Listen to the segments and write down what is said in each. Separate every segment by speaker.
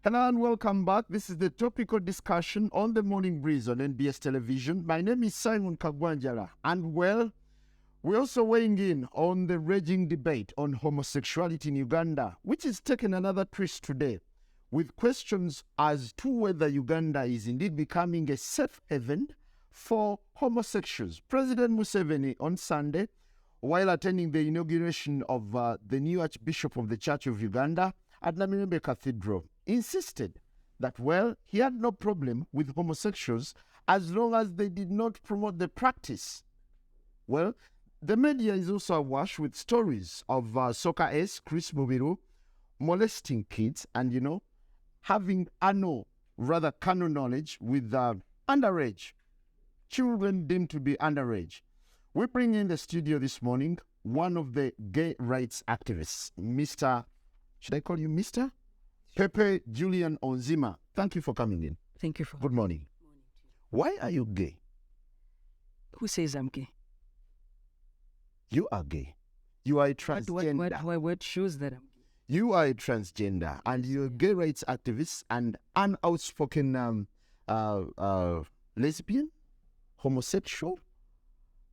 Speaker 1: Hello and welcome back. This is the topical discussion on the Morning Breeze on NBS Television. My name is Simon Kagwanjala, and well, we're also weighing in on the raging debate on homosexuality in Uganda, which is taking another twist today, with questions as to whether Uganda is indeed becoming a safe haven for homosexuals. President Museveni on Sunday, while attending the inauguration of the new Archbishop of the Church of Uganda at Namirembe Cathedral, insisted that, well, he had no problem with homosexuals as long as they did not promote the practice. Well, the media is also awash with stories of soccer ace Chris Mubiru molesting kids and, having canon knowledge with underage children deemed to be underage. We bring in the studio this morning one of the gay rights activists, Mr. Should I call you Mr.? Pepe Julian Onzima. Thank you for coming in.
Speaker 2: Thank you for
Speaker 1: Good morning. Why are you gay?
Speaker 2: Who says I'm gay?
Speaker 1: You are gay. You are a transgender.
Speaker 2: What shows that I'm gay?
Speaker 1: You are a transgender, and you're a gay rights activist and an outspoken lesbian, homosexual.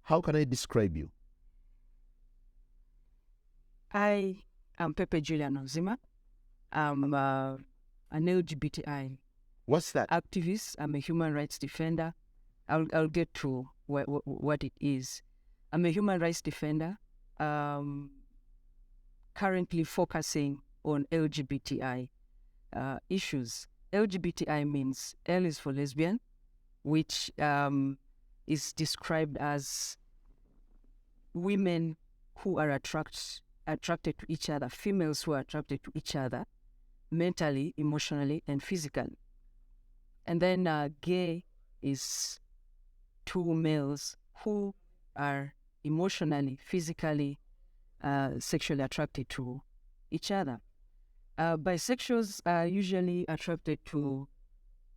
Speaker 1: How can I describe you?
Speaker 2: I am Pepe Julian Onzima. I'm an LGBTI
Speaker 1: What's that?
Speaker 2: activist. I'm a human rights defender. I'll get to what it is. I'm a human rights defender, currently focusing on LGBTI issues. LGBTI means L is for lesbian, which is described as women who are attracted to each other, females who are attracted to each other, mentally, emotionally, and physically. And then gay is two males who are emotionally, physically, sexually attracted to each other. Bisexuals are usually attracted to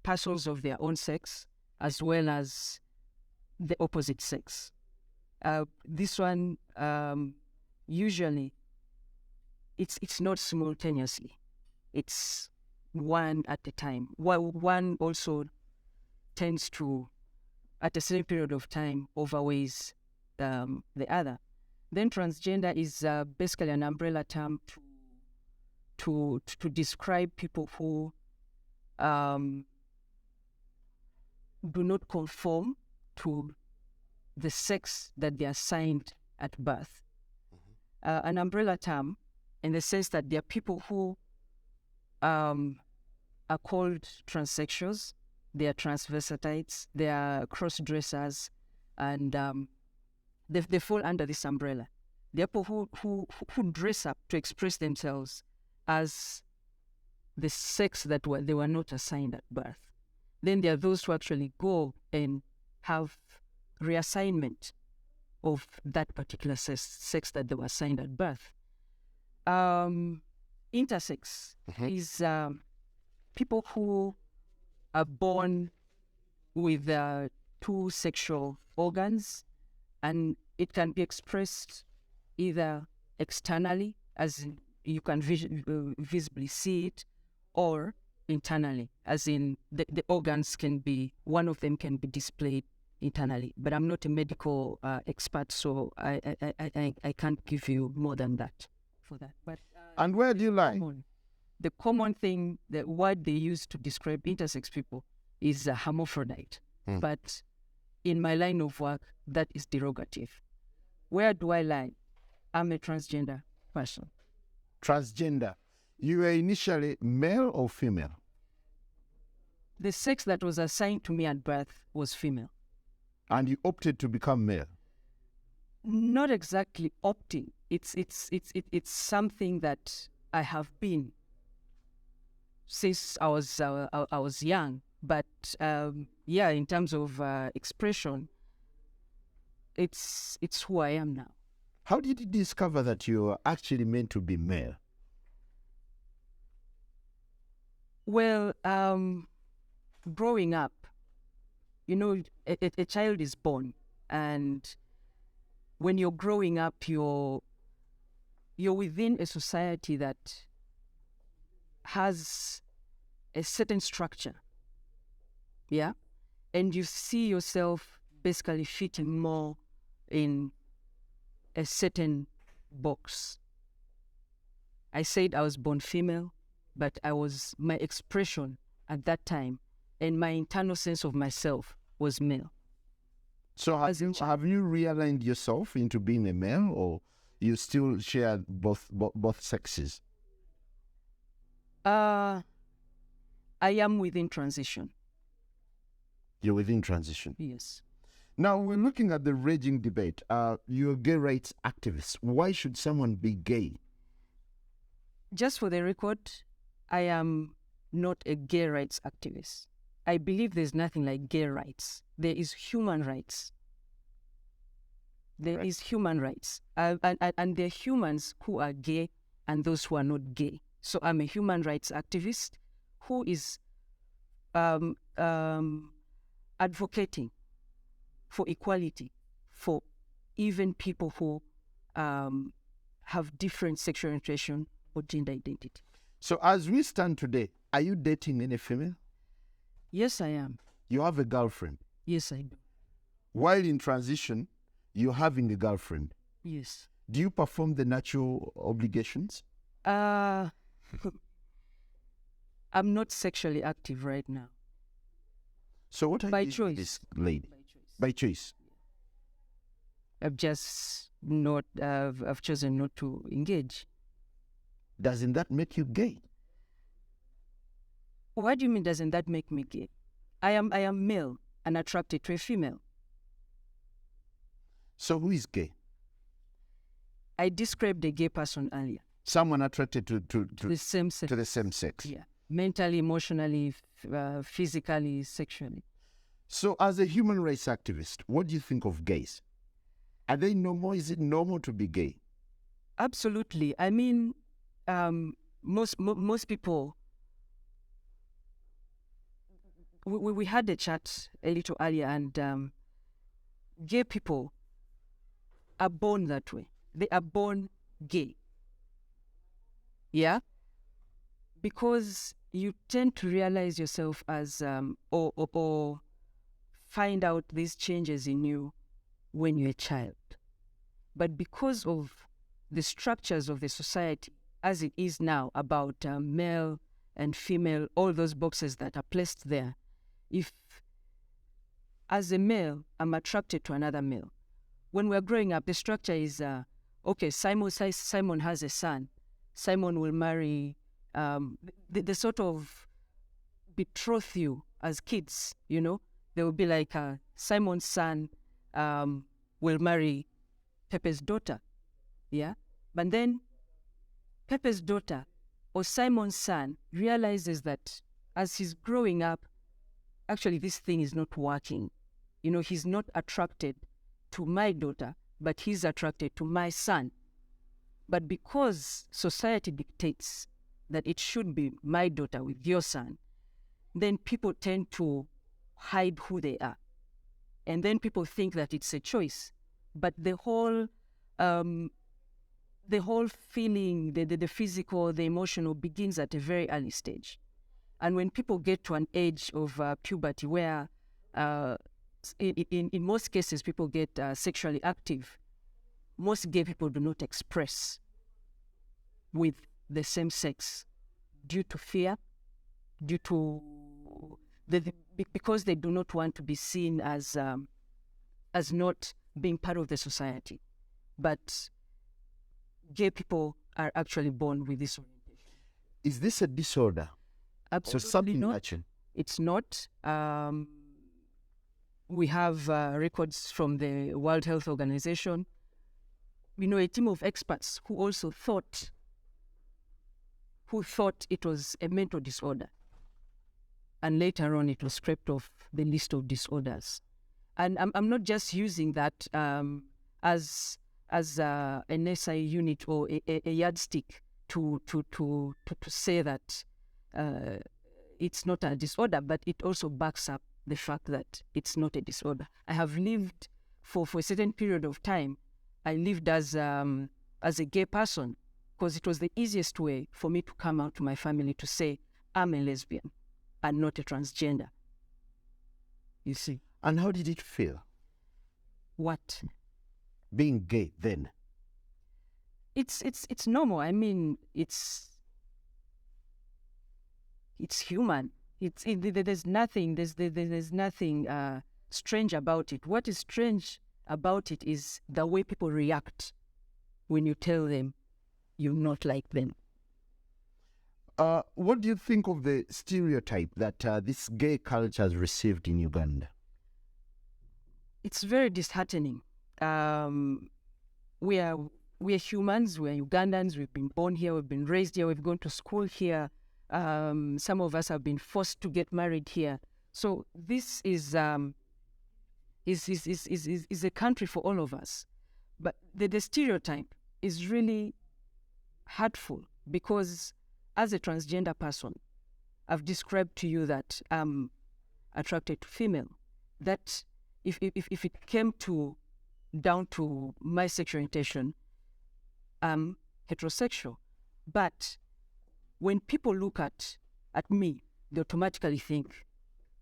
Speaker 2: persons of their own sex as well as the opposite sex. This one usually it's not simultaneously. It's one at a time. One also tends to, at a certain period of time, overweighs the other. Then transgender is basically an umbrella term to describe people who do not conform to the sex that they are assigned at birth. An umbrella term in the sense that there are people who are called transsexuals, they are transvestites, they are cross-dressers, and they fall under this umbrella. There are people who dress up to express themselves as the sex that they were not assigned at birth. Then there are those who actually go and have reassignment of that particular sex that they were assigned at birth. Intersex is people who are born with two sexual organs, and it can be expressed either externally, as in you can visibly see it, or internally, as in the organs can be, one of them can be displayed internally. But I'm not a medical expert, so I can't give you more than that for that. But
Speaker 1: And where do you lie?
Speaker 2: The common thing, the word they use to describe intersex people is hermaphrodite. But in my line of work, that is derogative. Where do I lie? I'm a transgender person.
Speaker 1: Transgender. You were initially male or female?
Speaker 2: The sex that was assigned to me at birth was female.
Speaker 1: And you opted to become male?
Speaker 2: Not exactly opting. It's something that I have been since I was young. But in terms of expression, it's who I am now.
Speaker 1: How did you discover that you were actually meant to be male?
Speaker 2: Well, growing up, a child is born, and when you're growing up, you're within a society that has a certain structure, yeah, and you see yourself basically fitting more in a certain box. I said I was born female, but my expression at that time and my internal sense of myself was male.
Speaker 1: So have you realigned yourself into being a male, or you still share both sexes?
Speaker 2: I am within transition.
Speaker 1: You're within transition.
Speaker 2: Yes.
Speaker 1: Now we're looking at the raging debate. You're a gay rights activist. Why should someone be gay?
Speaker 2: Just for the record, I am not a gay rights activist. I believe there's nothing like gay rights. There is human rights. There is human rights. And there are humans who are gay and those who are not gay. So I'm a human rights activist who is advocating for equality for even people who have different sexual orientation or gender identity.
Speaker 1: So as we stand today, are you dating any female?
Speaker 2: Yes, I am.
Speaker 1: You have a girlfriend?
Speaker 2: Yes, I do.
Speaker 1: While in transition, you're having a girlfriend?
Speaker 2: Yes.
Speaker 1: Do you perform the natural obligations?
Speaker 2: I'm not sexually active right now.
Speaker 1: So what are
Speaker 2: By
Speaker 1: you doing
Speaker 2: choice.
Speaker 1: this lady?
Speaker 2: By choice.
Speaker 1: By choice.
Speaker 2: I've just not. I've chosen not to engage.
Speaker 1: Doesn't that make you gay?
Speaker 2: What do you mean? Doesn't that make me gay? I am male and attracted to a female.
Speaker 1: So who is gay?
Speaker 2: I described a gay person earlier.
Speaker 1: Someone attracted to
Speaker 2: The same sex.
Speaker 1: to the same sex.
Speaker 2: Yeah, mentally, emotionally, physically, sexually.
Speaker 1: So as a human rights activist, what do you think of gays? Are they normal? Is it normal to be gay?
Speaker 2: Absolutely. I mean, most people. We had a chat a little earlier, and gay people are born that way. They are born gay. Yeah? Because you tend to realize yourself as, or find out these changes in you when you're a child. But because of the structures of the society as it is now about male and female, all those boxes that are placed there, if as a male I'm attracted to another male, when we're growing up, the structure is, okay, Simon has a son. Simon will marry, they sort of betroth you as kids, you know. They will be like, Simon's son will marry Pepe's daughter, yeah? But then Pepe's daughter or Simon's son realizes that as he's growing up, actually this thing is not working. You know, he's not attracted to my daughter, but he's attracted to my son. But because society dictates that it should be my daughter with your son, then people tend to hide who they are. And then people think that it's a choice. But the whole feeling, the physical, the emotional begins at a very early stage. And when people get to an age of puberty where in most cases people get sexually active, most gay people do not express with the same sex due to fear, due to because they do not want to be seen as not being part of the society. But gay people are actually born with this orientation.
Speaker 1: Is this a disorder?
Speaker 2: Absolutely
Speaker 1: or something
Speaker 2: not.
Speaker 1: natural?
Speaker 2: It's not. We have records from the World Health Organization. We know a team of experts who also thought it was a mental disorder. And later on, it was scraped off the list of disorders. And I'm not just using that as an SI unit or a yardstick to say that it's not a disorder, but it also backs up the fact that it's not a disorder. I have lived for a certain period of time. I lived as a gay person because it was the easiest way for me to come out to my family to say, I'm a lesbian. and not a transgender. You see.
Speaker 1: And how did it feel,
Speaker 2: What?
Speaker 1: being gay then?
Speaker 2: It's normal. I mean, it's human. There's nothing strange about it. What is strange about it is the way people react when you tell them you're not like them.
Speaker 1: What do you think of the stereotype that this gay culture has received in Uganda?
Speaker 2: It's very disheartening. We are humans. We are Ugandans. We've been born here. We've been raised here. We've gone to school here. Some of us have been forced to get married here. So this is a country for all of us. But the stereotype is really hurtful because as a transgender person, I've described to you that I'm attracted to female. That if it came down to my sexual orientation, I'm heterosexual. But when people look at me, they automatically think,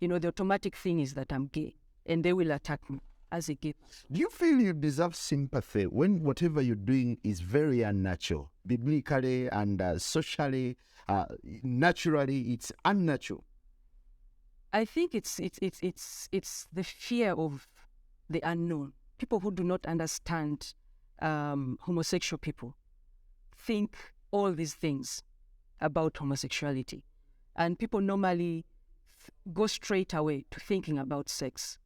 Speaker 2: the automatic thing is that I'm gay, and they will attack me as a gay person.
Speaker 1: Do you feel you deserve sympathy when whatever you're doing is very unnatural, biblically and socially, naturally, it's unnatural?
Speaker 2: I think it's the fear of the unknown. People who do not understand homosexual people think all these things about homosexuality, and people normally go straight away to thinking about sex,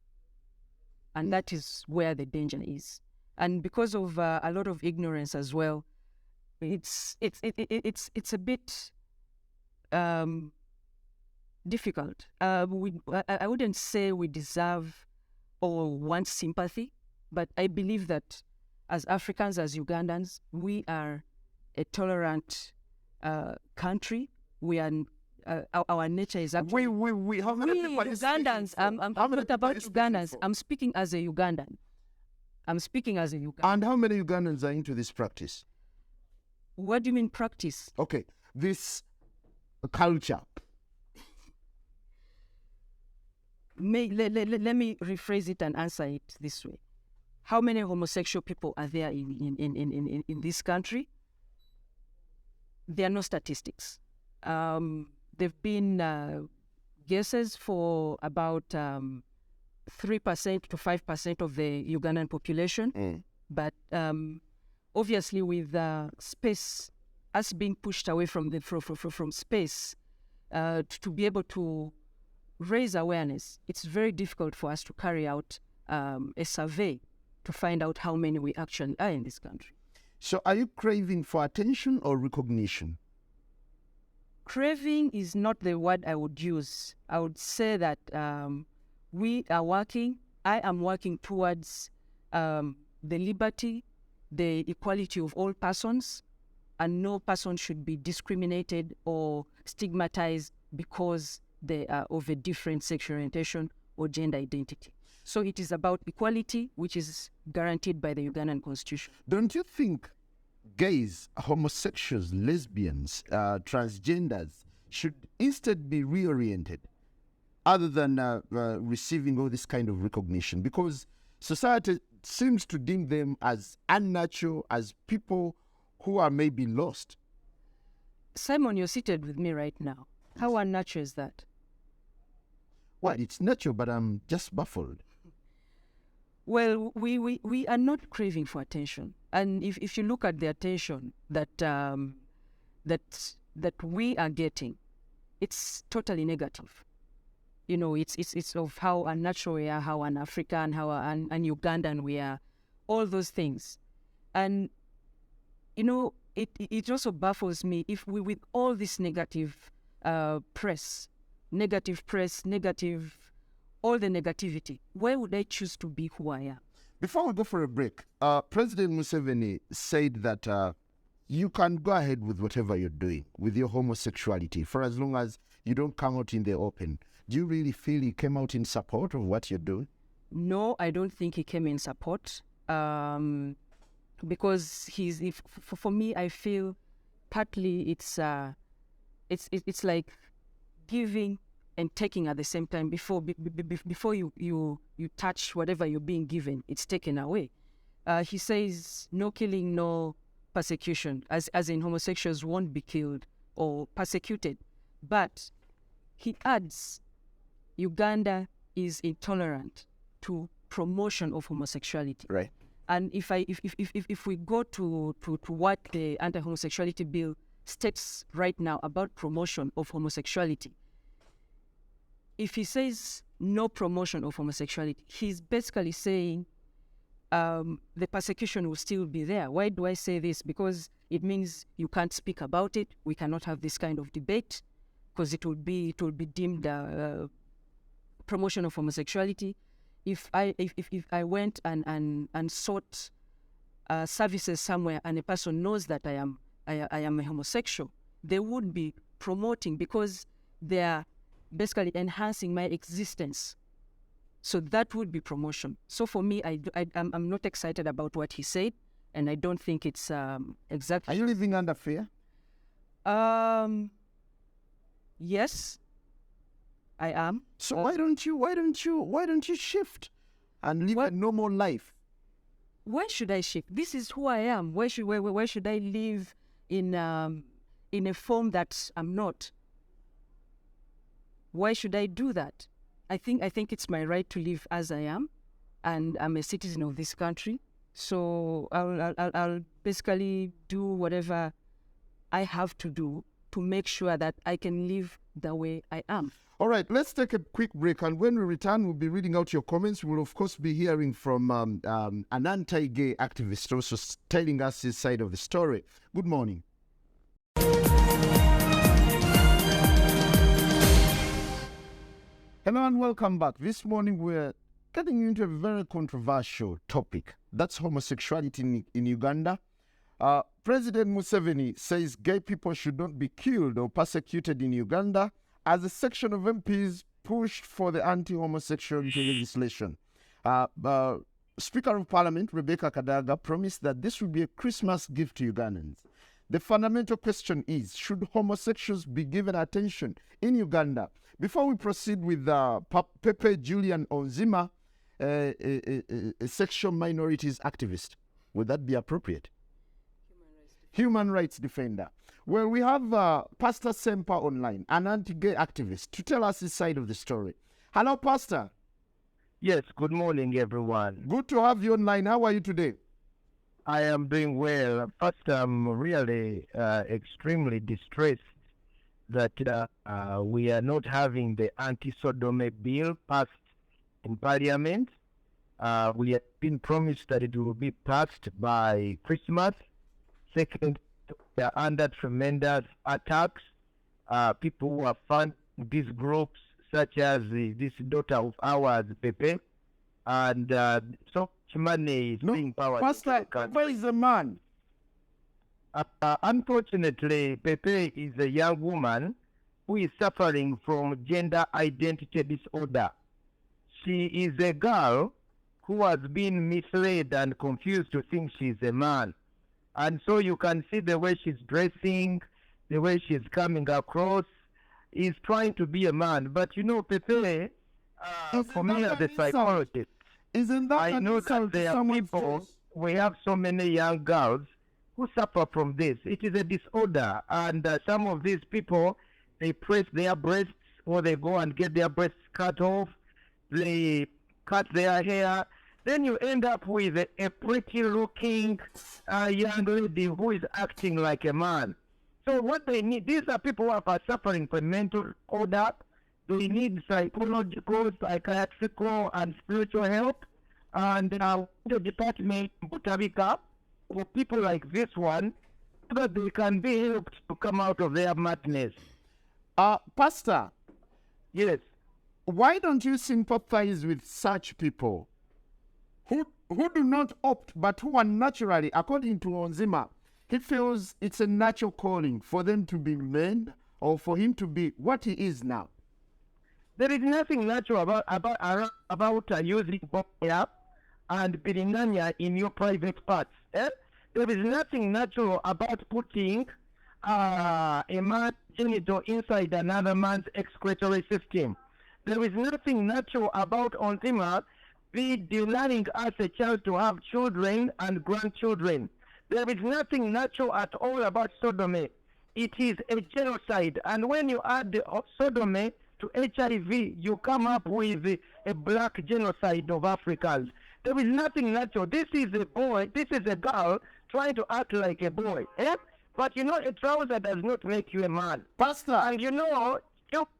Speaker 2: and that is where the danger is. And because of a lot of ignorance as well, it's a bit difficult. I wouldn't say we deserve or want sympathy, but I believe that as Africans, as Ugandans, we are a tolerant country. We are our nature is actually
Speaker 1: we how many people are you speaking
Speaker 2: Ugandans.
Speaker 1: for?
Speaker 2: I'm
Speaker 1: How many
Speaker 2: not
Speaker 1: people are
Speaker 2: about
Speaker 1: you speaking
Speaker 2: Ugandans.
Speaker 1: for?
Speaker 2: I'm speaking as a Ugandan.
Speaker 1: And how many Ugandans are into this practice?
Speaker 2: What do you mean practice?
Speaker 1: Okay, this culture.
Speaker 2: Let me rephrase it and answer it this way. How many homosexual people are there in this country? There are no statistics. There've been guesses for about 3% to 5% of the Ugandan population. But obviously with space, us being pushed away from space, to be able to raise awareness, it's very difficult for us to carry out a survey to find out how many we actually are in this country.
Speaker 1: So are you craving for attention or recognition?
Speaker 2: Craving is not the word I would use. I would say that we are working, I am working towards the liberty, the equality of all persons, and no person should be discriminated or stigmatized because they are of a different sexual orientation or gender identity. So it is about equality, which is guaranteed by the Ugandan Constitution.
Speaker 1: Don't you think gays, homosexuals, lesbians, transgenders should instead be reoriented other than receiving all this kind of recognition? Because society seems to deem them as unnatural, as people who are maybe lost.
Speaker 2: Simon, you're seated with me right now. How unnatural is that?
Speaker 1: Well, it's natural, but I'm just baffled.
Speaker 2: Well, we are not craving for attention. And if you look at the attention that we are getting, it's totally negative. It's of how unnatural we are, how un-African, how un-Ugandan we are, all those things. And, it also baffles me if we, with all this negative press, all the negativity, why would I choose to be who I am?
Speaker 1: Before we go for a break, President Museveni said that you can go ahead with whatever you're doing with your homosexuality for as long as you don't come out in the open. Do you really feel he came out in support of what you're doing?
Speaker 2: No, I don't think he came in support. Because for me, I feel partly it's like giving and taking at the same time before you touch whatever you're being given, it's taken away. He says no killing, no persecution, as in homosexuals won't be killed or persecuted. But he adds Uganda is intolerant to promotion of homosexuality.
Speaker 1: Right.
Speaker 2: And if we go to what the anti-homosexuality bill states right now about promotion of homosexuality, if he says no promotion of homosexuality, he's basically saying the persecution will still be there. Why do I say this? Because it means you can't speak about it. We cannot have this kind of debate because it will be deemed promotion of homosexuality. If I went and sought services somewhere and a person knows that I am a homosexual, they would be promoting because they are basically enhancing my existence. So that would be promotion. So for me, I'm not excited about what he said, and I don't think it's exactly.
Speaker 1: Are you living under fear?
Speaker 2: Yes, I am.
Speaker 1: So why don't you shift and live a normal life?
Speaker 2: Why should I shift? This is who I am. Why should I live in a form that I'm not? Why should I do that? I think it's my right to live as I am, and I'm a citizen of this country. So I'll basically do whatever I have to do to make sure that I can live the way I am.
Speaker 1: All right, let's take a quick break, and when we return, we'll be reading out your comments. We'll, of course, be hearing from an anti-gay activist also telling us his side of the story. Good morning. Hello and welcome back. This morning we're getting into a very controversial topic. That's homosexuality in Uganda. President Museveni says gay people should not be killed or persecuted in Uganda as a section of MPs pushed for the anti-homosexuality legislation. Speaker of Parliament Rebecca Kadaga promised that this would be a Christmas gift to Ugandans. The fundamental question is, should homosexuals be given attention in Uganda? Before we proceed with Pepe Julian Onzima, a sexual minorities activist, would that be appropriate? Human rights defender. Well, we have Pastor Sempa online, an anti-gay activist, to tell us his side of the story. Hello, Pastor.
Speaker 3: Yes, good morning, everyone.
Speaker 1: Good to have you online. How are you today?
Speaker 3: I am doing well. First, I'm really extremely distressed that we are not having the anti-sodomy bill passed in Parliament. We have been promised that it will be passed by Christmas. Second, we are under tremendous attacks. People who are funding these groups, such as this daughter of ours, Pepe, and so much money is being powered.
Speaker 1: Pastor, where is the man?
Speaker 3: Unfortunately, Pepe is a young woman who is suffering from gender identity disorder. She is a girl who has been misled and confused to think she's a man. And so you can see the way she's dressing, the way she's coming across, is trying to be a man. But you know, Pepe, for me as a psychologist, I know that there are people, we have so many young girls who suffer from this. It is a disorder, and some of these people, they press their breasts or they go and get their breasts cut off, they cut their hair. Then you end up with a pretty-looking young lady who is acting like a man. So what they need, these are people who are suffering from mental disorder. They need psychological, psychiatrical, and spiritual help. And the department Butabika for people like this one, so that they can be helped to come out of their madness.
Speaker 1: Pastor.
Speaker 3: Yes.
Speaker 1: Why don't you sympathize with such people who do not opt, but who are naturally, according to Onzima, he feels it's a natural calling for them to be men or for him to be what he is now?
Speaker 3: There is nothing natural about using Boya and Biringanya in your private parts. There is nothing natural about putting a man's genital inside another man's excretory system. There is nothing natural about Onzima be denying us a child to have children and grandchildren. There is nothing natural at all about sodomy. It is a genocide. And when you add sodomy to HIV, you come up with a black genocide of Africans. There is nothing natural. This is a boy, this is a girl trying to act like a boy. Eh? But you know, a trouser does not make you a man.
Speaker 1: Pastor,
Speaker 3: And you know,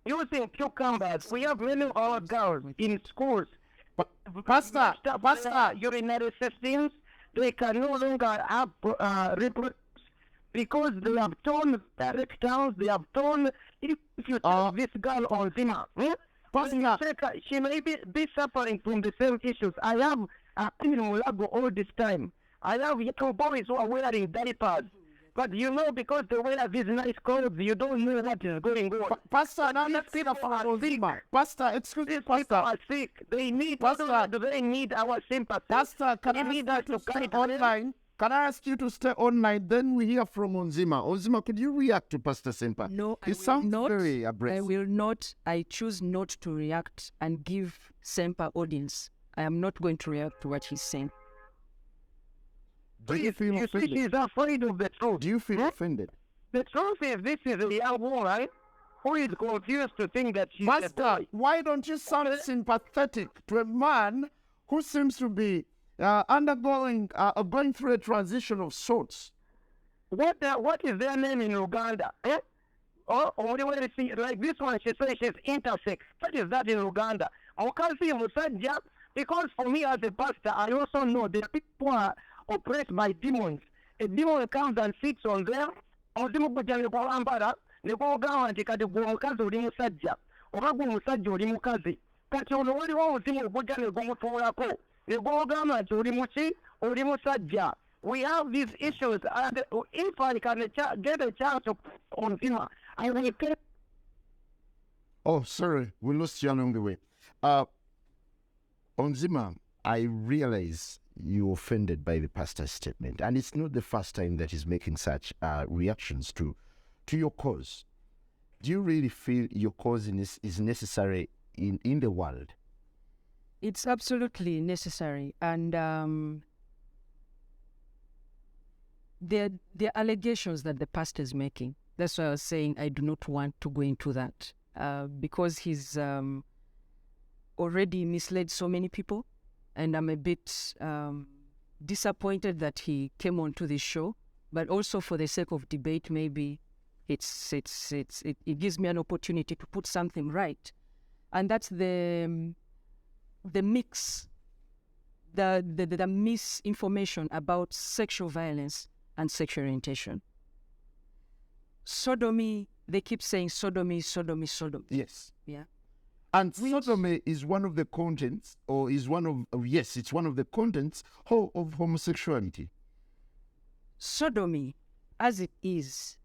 Speaker 3: using cucumbers, we have many of our girls in schools.
Speaker 1: Pastor,
Speaker 3: Urinary systems, they can no longer have reproduce because they have torn their rectals, they have torn. If you take this girl on Zima,
Speaker 1: Pastor,
Speaker 3: she may be suffering from the same issues. I have been in Mulago all this time. I have little boys who are wearing diapers. But you know, because they wear these nice clothes, you don't know what is going on.
Speaker 1: Pastor, now
Speaker 3: These
Speaker 1: let's
Speaker 3: people are sick.
Speaker 1: Pastor, excuse me,
Speaker 3: These people
Speaker 1: Pastor.
Speaker 3: are sick. They need,
Speaker 1: Pastor.
Speaker 3: they need our sympathy.
Speaker 1: Pastor, can
Speaker 3: They
Speaker 1: I
Speaker 3: need
Speaker 1: ask
Speaker 3: us
Speaker 1: you
Speaker 3: to
Speaker 1: to stay
Speaker 3: guide them.
Speaker 1: online? Can I ask you to stay online? Then we hear from Onzima. Onzima, could you react to Pastor Sempa?
Speaker 2: No, I
Speaker 1: He
Speaker 2: will
Speaker 1: sounds
Speaker 2: not.
Speaker 1: very
Speaker 2: I
Speaker 1: abrasive.
Speaker 2: will not. I choose not to react and give Semper audience. I am not going to react to what he's saying.
Speaker 1: Do you feel
Speaker 3: You see,
Speaker 1: offended?
Speaker 3: she's afraid of the truth.
Speaker 1: Do you feel offended?
Speaker 3: The truth is, this is a young woman who is confused to think that she's a
Speaker 1: Pastor,
Speaker 3: boy.
Speaker 1: why don't you sound sympathetic to a man who seems to be going through a transition of sorts?
Speaker 3: What is their name in Uganda? Eh? Or what do you see? Like this one, she says she's intersex. What is that in Uganda? I can't see Musajja because for me as a pastor, I also know that people are oppressed by demons. A demon comes and sits on them. Omuzimu gujja ne gwawambala ne gwogamba nti kati gwe omukazi oli musajja oba gwe omusajja oli mukazi kati ono waliwo omuzimu ogujja ne gumutuulako ne gwogamba nti oli muki oli musajja. We have these issues and if I can get a chance to on Zima, I will get.
Speaker 1: Oh, sorry, we lost you along the way. Onzima, I realize you're offended by the pastor's statement, and it's not the first time that he's making such reactions to your cause. Do you really feel your cause is necessary in the world?
Speaker 2: It's absolutely necessary, and there are allegations that the pastor is making. That's why I was saying I do not want to go into that because he's already misled so many people, and I'm a bit disappointed that he came onto this show. But also for the sake of debate, maybe it gives me an opportunity to put something right, and that's the mix, the misinformation about sexual violence and sexual orientation. Sodomy, they keep saying sodomy, sodomy, sodomy.
Speaker 1: Yes.
Speaker 2: Yeah.
Speaker 1: And sodomy is one of the contents, or is one of, yes, it's one of the contents of homosexuality.
Speaker 2: Sodomy, as it is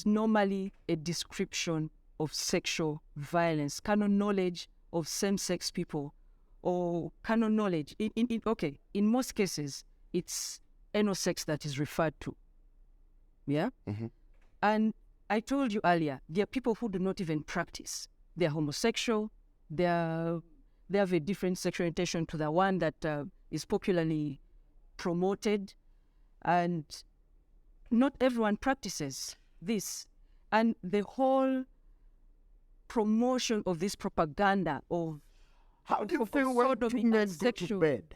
Speaker 2: normally a description of sexual violence, canon knowledge of same-sex people, or canon knowledge. In most cases, it's anal sex that is referred to. Yeah?
Speaker 1: Mm-hmm.
Speaker 2: And I told you earlier, there are people who do not even practice. They're homosexual. They have a different sexual orientation to the one that is popularly promoted. And not everyone practices this. And the whole promotion of this propaganda of
Speaker 1: How do you feel when two men go to bed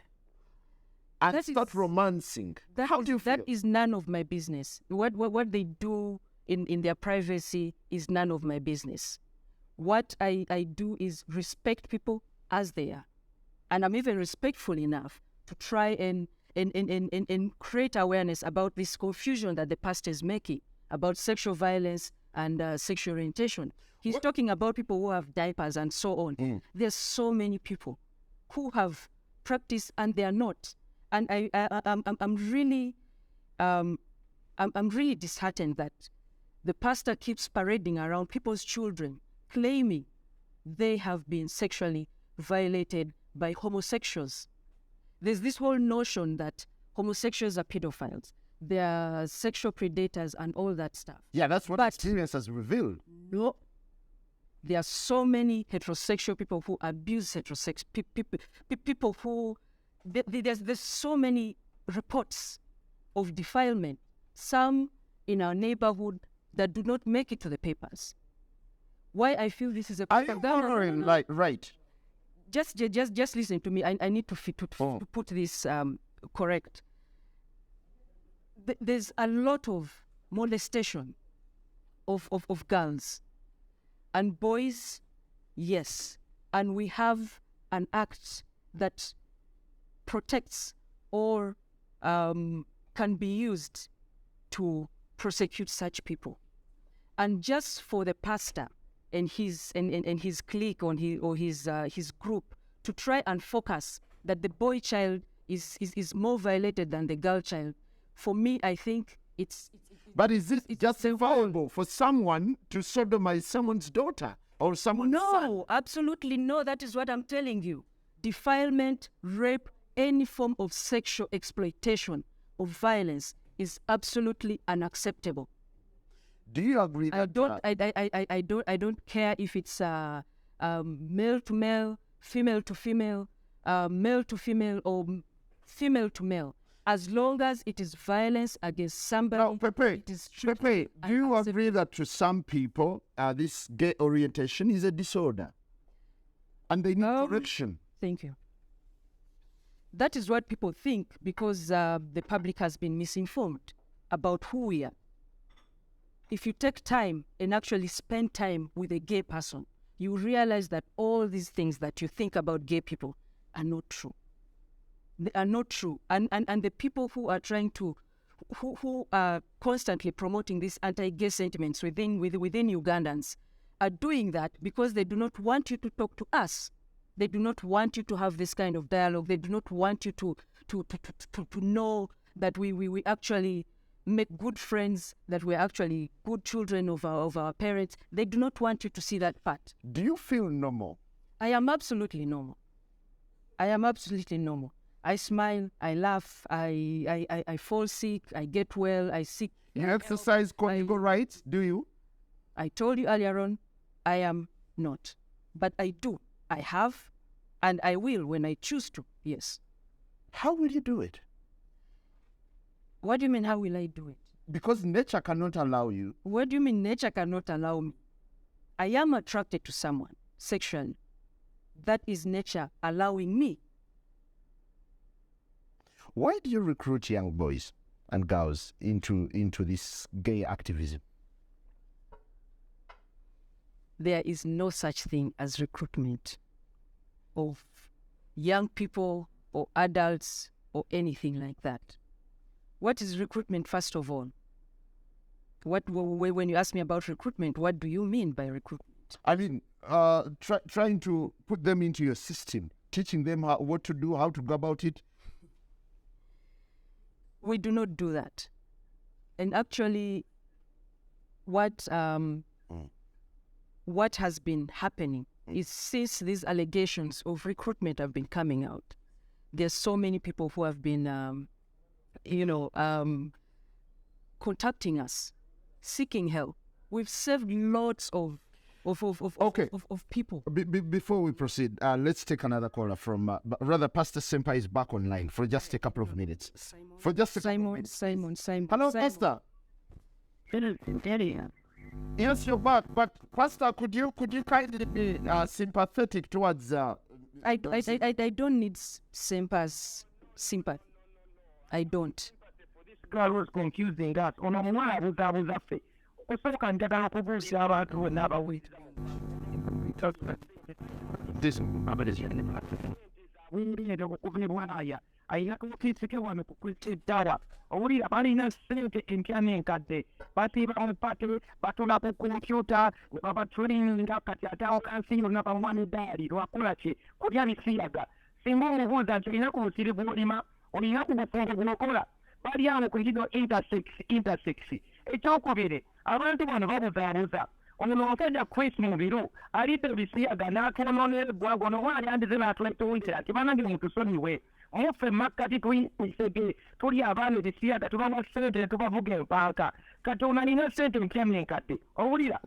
Speaker 1: and start romancing? How do you feel?
Speaker 2: That is none of my business. What they do in their privacy is none of my business. What I do is respect people as they are. And I'm even respectful enough to try and create awareness about this confusion that the pastor is making about sexual violence and sexual orientation. He's talking about people who have diapers and so on. There's so many people who have practiced and they are not. And I'm really disheartened that the pastor keeps parading around people's children, claiming they have been sexually violated by homosexuals. There's this whole notion that homosexuals are pedophiles. they're sexual predators and all that stuff.
Speaker 1: Yeah, that's what
Speaker 2: But-
Speaker 1: experience has revealed.
Speaker 2: No. There are so many heterosexual people who abuse people who... There's so many reports of defilement, some in our neighborhood that do not make it to the papers. Why I feel this is a
Speaker 1: Are you
Speaker 2: propaganda?
Speaker 1: wondering, like, right?
Speaker 2: Just listen to me. I need to
Speaker 1: Oh.
Speaker 2: put this correct. There's a lot of molestation of girls and boys, yes. And we have an act that protects or can be used to prosecute such people. And just for the pastor and his clique or his group to try and focus that the boy child is more violated than the girl child, for me, I think it's
Speaker 1: But is it justifiable for someone to sodomize someone's daughter or someone's son?
Speaker 2: no, absolutely no. That is what I'm telling you. Defilement, rape, any form of sexual exploitation or violence is absolutely unacceptable.
Speaker 1: Do you agree that
Speaker 2: I don't care if it's male to male, female to female, male to female, or female to male. As long as it is violence against somebody,
Speaker 1: Now, Pepe,
Speaker 2: it is treated
Speaker 1: Pepe, do you
Speaker 2: unacceptable.
Speaker 1: agree that to some people, this gay orientation is a disorder? And they need correction.
Speaker 2: Thank you. That is what people think because the public has been misinformed about who we are. If you take time and actually spend time with a gay person, you realize that all these things that you think about gay people are not true. They are not true. And the people who are trying to, who are constantly promoting these anti-gay sentiments within Ugandans are doing that because they do not want you to talk to us. They do not want you to have this kind of dialogue. They do not want you to know that we actually make good friends, that we're actually good children of our parents. They do not want you to see that part.
Speaker 1: Do you feel normal?
Speaker 2: I am absolutely normal. I am absolutely normal. I smile, I laugh, I fall sick, I get well, I seek.
Speaker 1: You exercise conjugal rights, do you?
Speaker 2: I told you earlier on, I am not. But I do. I have, and I will when I choose to, yes.
Speaker 1: How will you do it?
Speaker 2: What do you mean, how will I do it?
Speaker 1: Because nature cannot allow you.
Speaker 2: What do you mean nature cannot allow me? I am attracted to someone sexually. That is nature allowing me.
Speaker 1: Why do you recruit young boys and girls into this gay activism?
Speaker 2: There is no such thing as recruitment of young people or adults or anything like that. What is recruitment, first of all? When you ask me about recruitment, what do you mean by recruitment?
Speaker 1: I mean, trying to put them into your system, teaching them what to do, how to go about it.
Speaker 2: We do not do that. And actually, what has been happening is since these allegations of recruitment have been coming out, there's so many people who have been, contacting us, seeking help. We've saved lots of people.
Speaker 1: Before we proceed, let's take another caller from, Pastor Sempa is back online for just a couple of minutes.
Speaker 2: Simon.
Speaker 1: Hello, Pastor. Yes, you're back. But Pastor, could you kindly be sympathetic towards?
Speaker 2: I don't need Sempa's sympathy. I don't.
Speaker 3: This girl was confusing us. Ono mwana buzaffe. Osooka njagala kubuuza abantu bonna abawulira. Wulire okuvunibwaya ayina kukiisike wano kukwita eddala owulira balina ssente empya n'enkadde basiiba omupatu batula ku kompyuta ne babatulinga kati ate awo kansi yonna bamuwa n'eddaali lwakola ki kulya bisiyaga singa omubuuza nti olina ku busiri bw'olima olina ku bufungo bw'okola bali awo ku kigo intersex ekyokubiri abantu bano babuzaabuza ono omusajja Chris Mubiru alidde bisiyaga n'akola n'ebigwago no waali andize baatuletoyitira nti banange mutusonyiwe muffe makkati tuyisege tuli abaana ebisiyaga tubawa ssente ne tubavuga empanka kati omanina ssente nkyamu enkadde owulira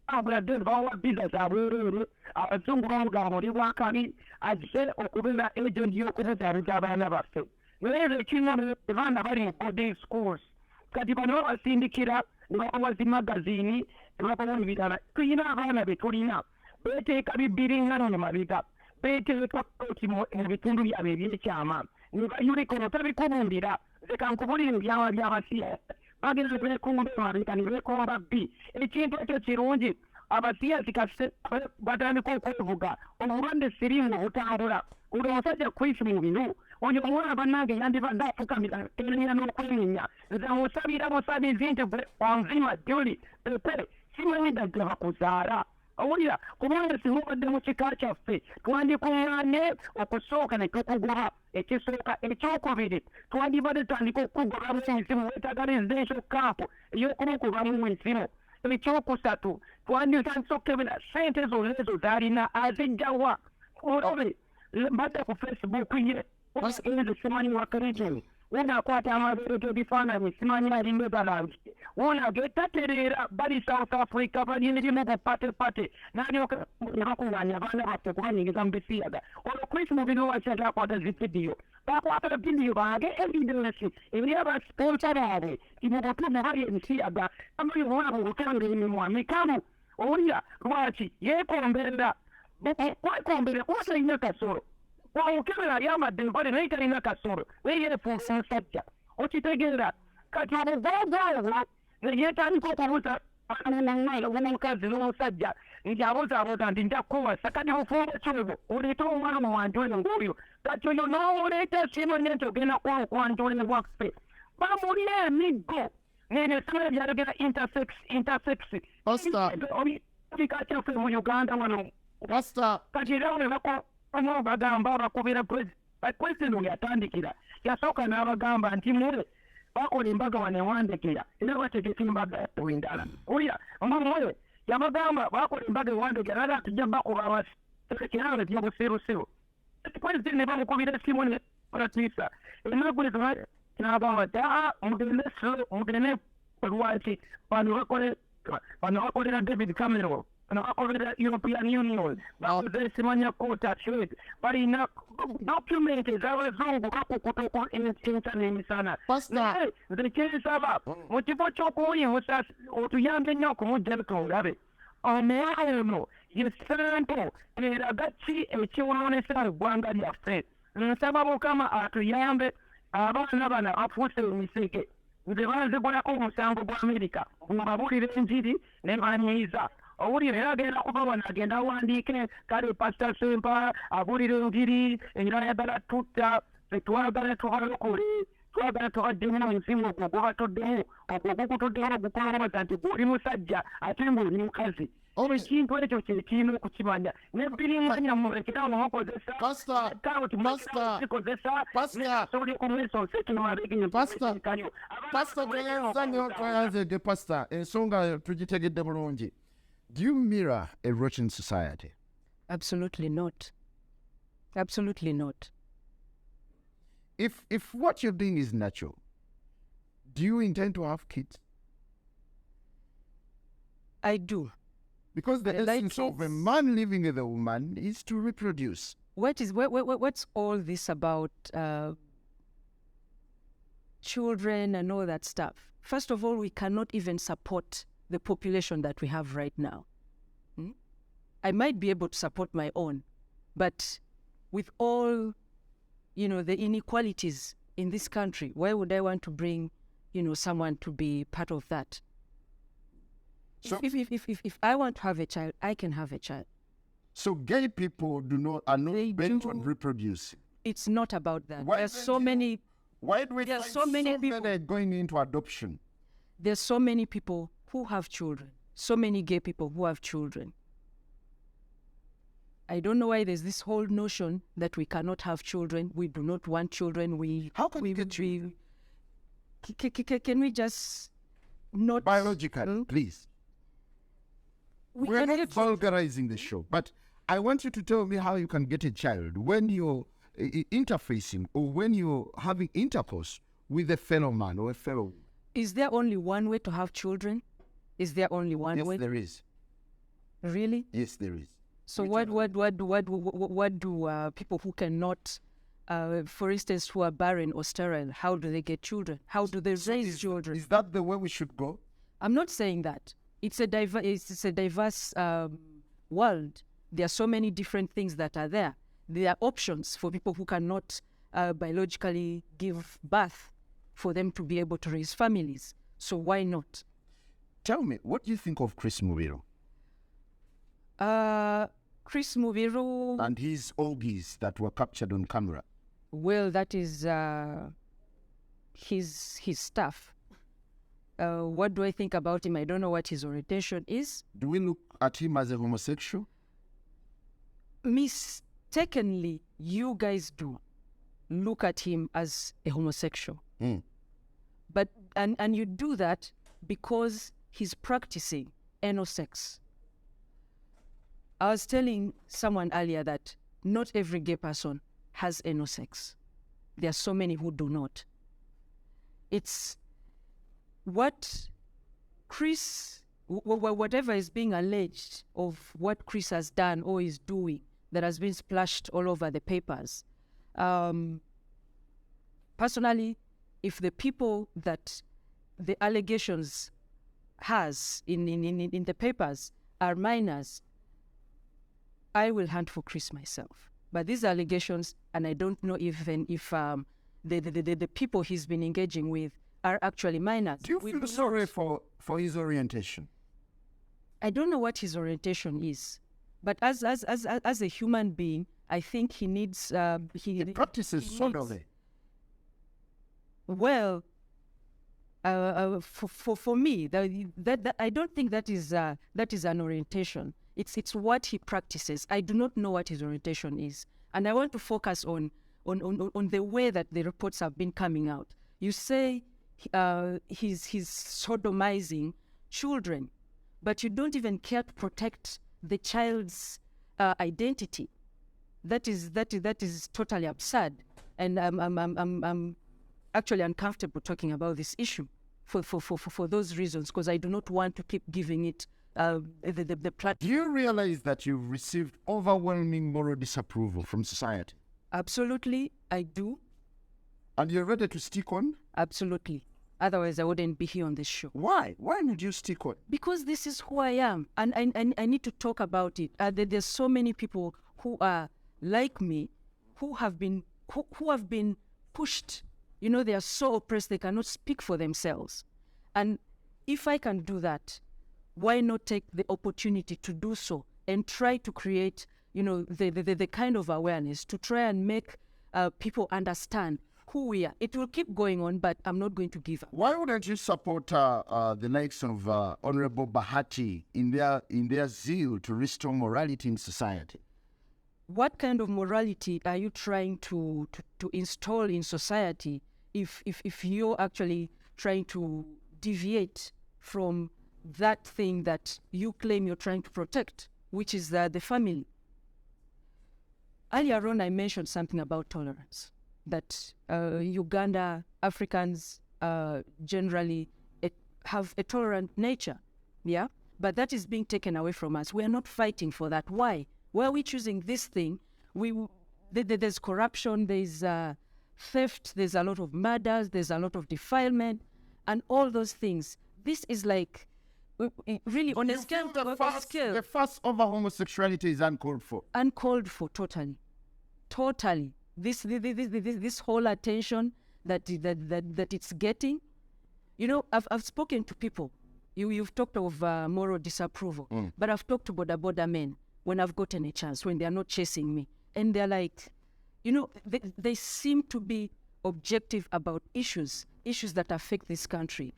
Speaker 3: abuladde bawa biza zabwereere abazungu bamugamba oli bwakabi azze okubeera agent y'okuzazaabiza abaana baffe naye ekina abaana bali mu boarding schools kati bano babasindikira ne babawa zimagaziini ne babawa ebirala tulina abaana be tulina beeteeka bibbiringano ne mabega beeteeka kooti mu bitundu byabwe ebyekyama ne bayulikono tabikubumbira leka nkubulira ebyawa by'abasiya bagenda beekumba mabega ne beekomba bbi ekintu ekyo kirungi abasiyazi kase batandika okwevuga obulwadde sirimu butambula buli omusajja kwisi mu bino oyo omwana bannange yandibadde afukamira erina n'okwemenya nze musabira busabizi nti wanzima juli pepe simanyi ddagala bakuzaala owulira kubanga simubadde mu kika kyaffe twandikuŋŋaane okusooka ne tukugula ekisooka ekyokubiri twandibadde tandika okugulamu ensimu wetagala enzensho kampu ey'okubukulamu ensimu ekyokusatu twanditandisa okukebera ssente zonna ezo zaalina azijjawa olabe mbadde ku facebook ye ogenze simanyi wakeregeni wonakwata amabeero gebifaananyi simanyi alimbe balangi wonage tatereera bali south africa balirimu bupatepate nalyoka nebakuŋŋanya abaana baffe kubanyingiza mu bisiyaga olwo chris mubino wakyali akwata zividiyo bakwata vidiyo bange evidensi ebiri abasponsa baabwe imubutumu bali ebisiyaga amayi bwabo butanga emimwa mikamu owulira lwaki yeekomberera wekombere kusalina kasoro okebera ayambadde empale naye talina kasoro weyeefuusa nsajja okitegeera kati obuvaazaala yetandika okubuuza omukazi n'omusajja nti abuuzaabuuza nti njakuwasa kati ofuula kyobo oleete omwana wanjole ng'oyo kati oyo n'oleeta simu nenti ogenda kwanjole waffe bamulya emiggo nesoma ebyayogera intersex bika kyaffe mu uganda wano kati era webako bagamba bakubira president yatandikira yasooka n'abagamba nti mule bakola embaga wanewandikira era bategeka embaga wendala ulya omumwe yabagamba bakola embaga ewandikira nala tujja bakuba abasekiralo byobusirusiru president ne bamukubira esimu ne baratisa enagulizo n'agamba ti mugende lwaki bano bakolera David Cameron bakolera European Union bakoze simanya kota trade balina document ez'abazungu bakukutuka emisana nze kyensaba mu kifo ky'okuwuyimusa otuyambe nnyo okumuggyabika olabe omwano yesanto eraga ki ekiwoomesa eggwanga lyaffe nsaba mukama atuyambe abaana bano afuuse emisege nze banzigulako omusango gwa Amerika ngababulira enjiri ne banyiiza owulira era agenda kuba wano agenda awandiike kale pasita sempa abulira enjiri era ayagala tutta tetwagala tubalokole twagala tubaddemu ensimu ogwo gwebatuddemu ogwo gukutuddeho gukwamaza nti guli musajja ate ng'oli mukazi ekintu ekyo kye kirina okukimanya nebiringanya mulekera mubakozesa
Speaker 1: Pastor, ensonga tugitegedde bulungi. Do you mirror a Russian society?
Speaker 2: Absolutely not. Absolutely not.
Speaker 1: If what you're doing is natural, do you intend to have kids?
Speaker 2: I do.
Speaker 1: Because the essence of a man living with a woman is to reproduce.
Speaker 2: What's all this about children and all that stuff? First of all, we cannot even support the population that we have right now. I might be able to support my own, but with all, the inequalities in this country, why would I want to bring, someone to be part of that? So, if I want to have a child, I can have a child.
Speaker 1: So gay people are not bent on reproducing.
Speaker 2: It's not about that. Why do we find so many people
Speaker 1: going into adoption?
Speaker 2: There's so many people who have children. So many gay people who have children. I don't know why there's this whole notion that we cannot have children. We do not want children.
Speaker 1: How can we get children?
Speaker 2: Can we just not...
Speaker 1: Biological, please. We're not vulgarizing the show, but I want you to tell me how you can get a child when your interfacing or when you're having intercourse with a fellow man or a fellow woman?
Speaker 2: Is there only one way to have children? Is there only one
Speaker 1: Yes,
Speaker 2: way?
Speaker 1: there is.
Speaker 2: Really?
Speaker 1: Yes, there is.
Speaker 2: So what do people who cannot, for instance, who are barren or sterile, how do they get children? How do they raise children?
Speaker 1: Is that the way we should go?
Speaker 2: I'm not saying that. It's a diverse world. There are so many different things that are there. There are options for people who cannot biologically give birth for them to be able to raise families. So why not?
Speaker 1: Tell me, what do you think of Chris Muviro
Speaker 2: Chris Muviro,
Speaker 1: and his orgies that were captured on camera?
Speaker 2: well, that is his stuff. What do I think about him? I don't know what his orientation is.
Speaker 1: Do we look at him as a homosexual?
Speaker 2: Mistakenly, you guys do look at him as a homosexual.
Speaker 1: Mm.
Speaker 2: But and you do that because he's practicing anal sex. I was telling someone earlier that not every gay person has anal sex. There are so many who do not. It's what Chris, whatever is being alleged of what Chris has done or is doing that has been splashed all over the papers. Personally, if the people that the allegations has in the papers are minors, I will hunt for Chris myself. But these allegations, and I don't know even if the people he's been engaging with are actually minors.
Speaker 1: Do you feel sorry for his orientation?
Speaker 2: I don't know what his orientation is, but as a human being, I think he needs.
Speaker 1: He practices sodomy.
Speaker 2: Well, for me, that I don't think that is an orientation. It's what he practices. I do not know what his orientation is, and I want to focus on the way that the reports have been coming out. You say he's sodomizing children, but you don't even care to protect the child's identity. That is totally absurd, and I'm actually uncomfortable talking about this issue for those reasons, because I do not want to keep giving it the platform.
Speaker 1: Do you realize that you've received overwhelming moral disapproval from society?
Speaker 2: Absolutely, I do.
Speaker 1: And you're ready to stick on?
Speaker 2: Absolutely. Otherwise, I wouldn't be here on this show.
Speaker 1: Why? Why would you stick on?
Speaker 2: Because this is who I am, and I need to talk about it. There's so many people who are like me, who have been pushed. You know, they are so oppressed they cannot speak for themselves. And if I can do that, why not take the opportunity to do so and try to create, you know, the kind of awareness to try and make people understand who we are. It will keep going on, but I'm not going to give up.
Speaker 1: Why wouldn't you support the likes of Honorable Bahati in their zeal to restore morality in society?
Speaker 2: What kind of morality are you trying to install in society if you're actually trying to deviate from that thing that you claim you're trying to protect, which is the family? Earlier on, I mentioned something about tolerance, that Uganda, Africans generally have a tolerant nature, yeah? But that is being taken away from us. We are not fighting for that. Why? Why are we choosing this thing? There's corruption, there's theft, there's a lot of murders, there's a lot of defilement, and all those things. This is like, really, on a scale.
Speaker 1: The fuss over homosexuality is uncalled for.
Speaker 2: Uncalled for, totally. Totally. This whole attention that it's getting. You know, I've spoken to people. You've talked of moral disapproval, but I've talked to border men when I've gotten a chance, when they're not chasing me. And they're like, you know, they seem to be objective about issues that affect this country.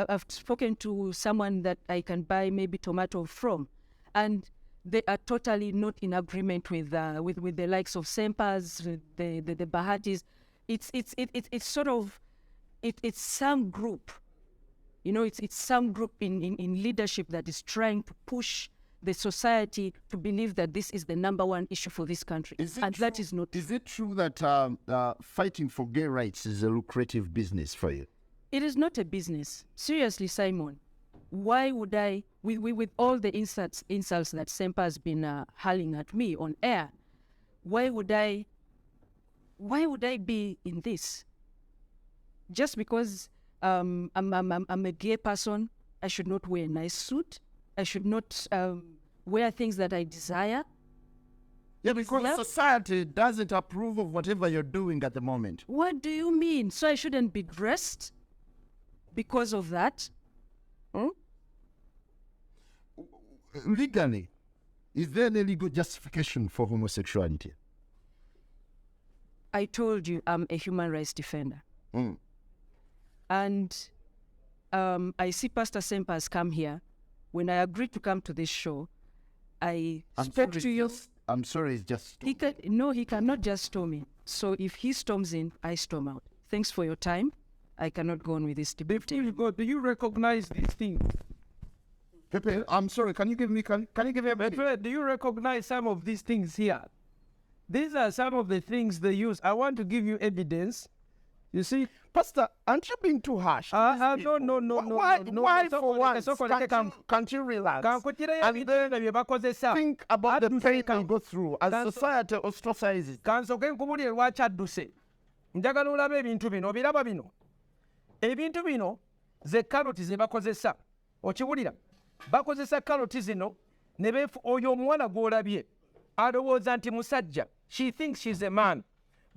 Speaker 2: I've spoken to someone that I can buy maybe tomato from, and they are totally not in agreement with the likes of Sempas, the Bahatis. It's sort of it's some group, you know, it's some group in leadership that is trying to push the society to believe that this is the number one issue for this country. That is not.
Speaker 1: Is it true that fighting for gay rights is a lucrative business for you?
Speaker 2: It is not a business. Seriously, Simon. Why would I, with all the insults that Sempa has been hurling at me on air, why would I be in this? Just because I'm a gay person, I should not wear a nice suit. I should not wear things that I desire.
Speaker 1: Yeah, because society doesn't approve of whatever you're doing at the moment.
Speaker 2: What do you mean? So I shouldn't be dressed because of that?
Speaker 1: Legally, is there any legal justification for homosexuality?
Speaker 2: I told you I'm a human rights defender. And I see Pastor Sempa has come here. When I agreed to come to this show, I spoke to you.
Speaker 1: I'm sorry, it's just...
Speaker 2: He cannot just storm in. So if he storms in, I storm out. Thanks for your time. I cannot go on with this debate.
Speaker 4: Do you recognize these things?
Speaker 1: Pepe, I'm sorry, can you give me a
Speaker 4: Pepe, do you recognize some of these things here? These are some of the things they use. I want to give you evidence. You see,
Speaker 1: Pastor, aren't you being too harsh?
Speaker 4: no.
Speaker 1: Why for once can't you relax and then think about the pain we go through as society ostracizes?
Speaker 4: Kansoke nkubulire lwaki adduse. Njagala olabe ebintu bino, obiraba bino. Ebintu bino ze karoti ze bakozesa. Okiwulira? Bakozesa karoti zino ne beefu oyo omuwala gw'olabye alowooza nti musajja. She thinks she's a man.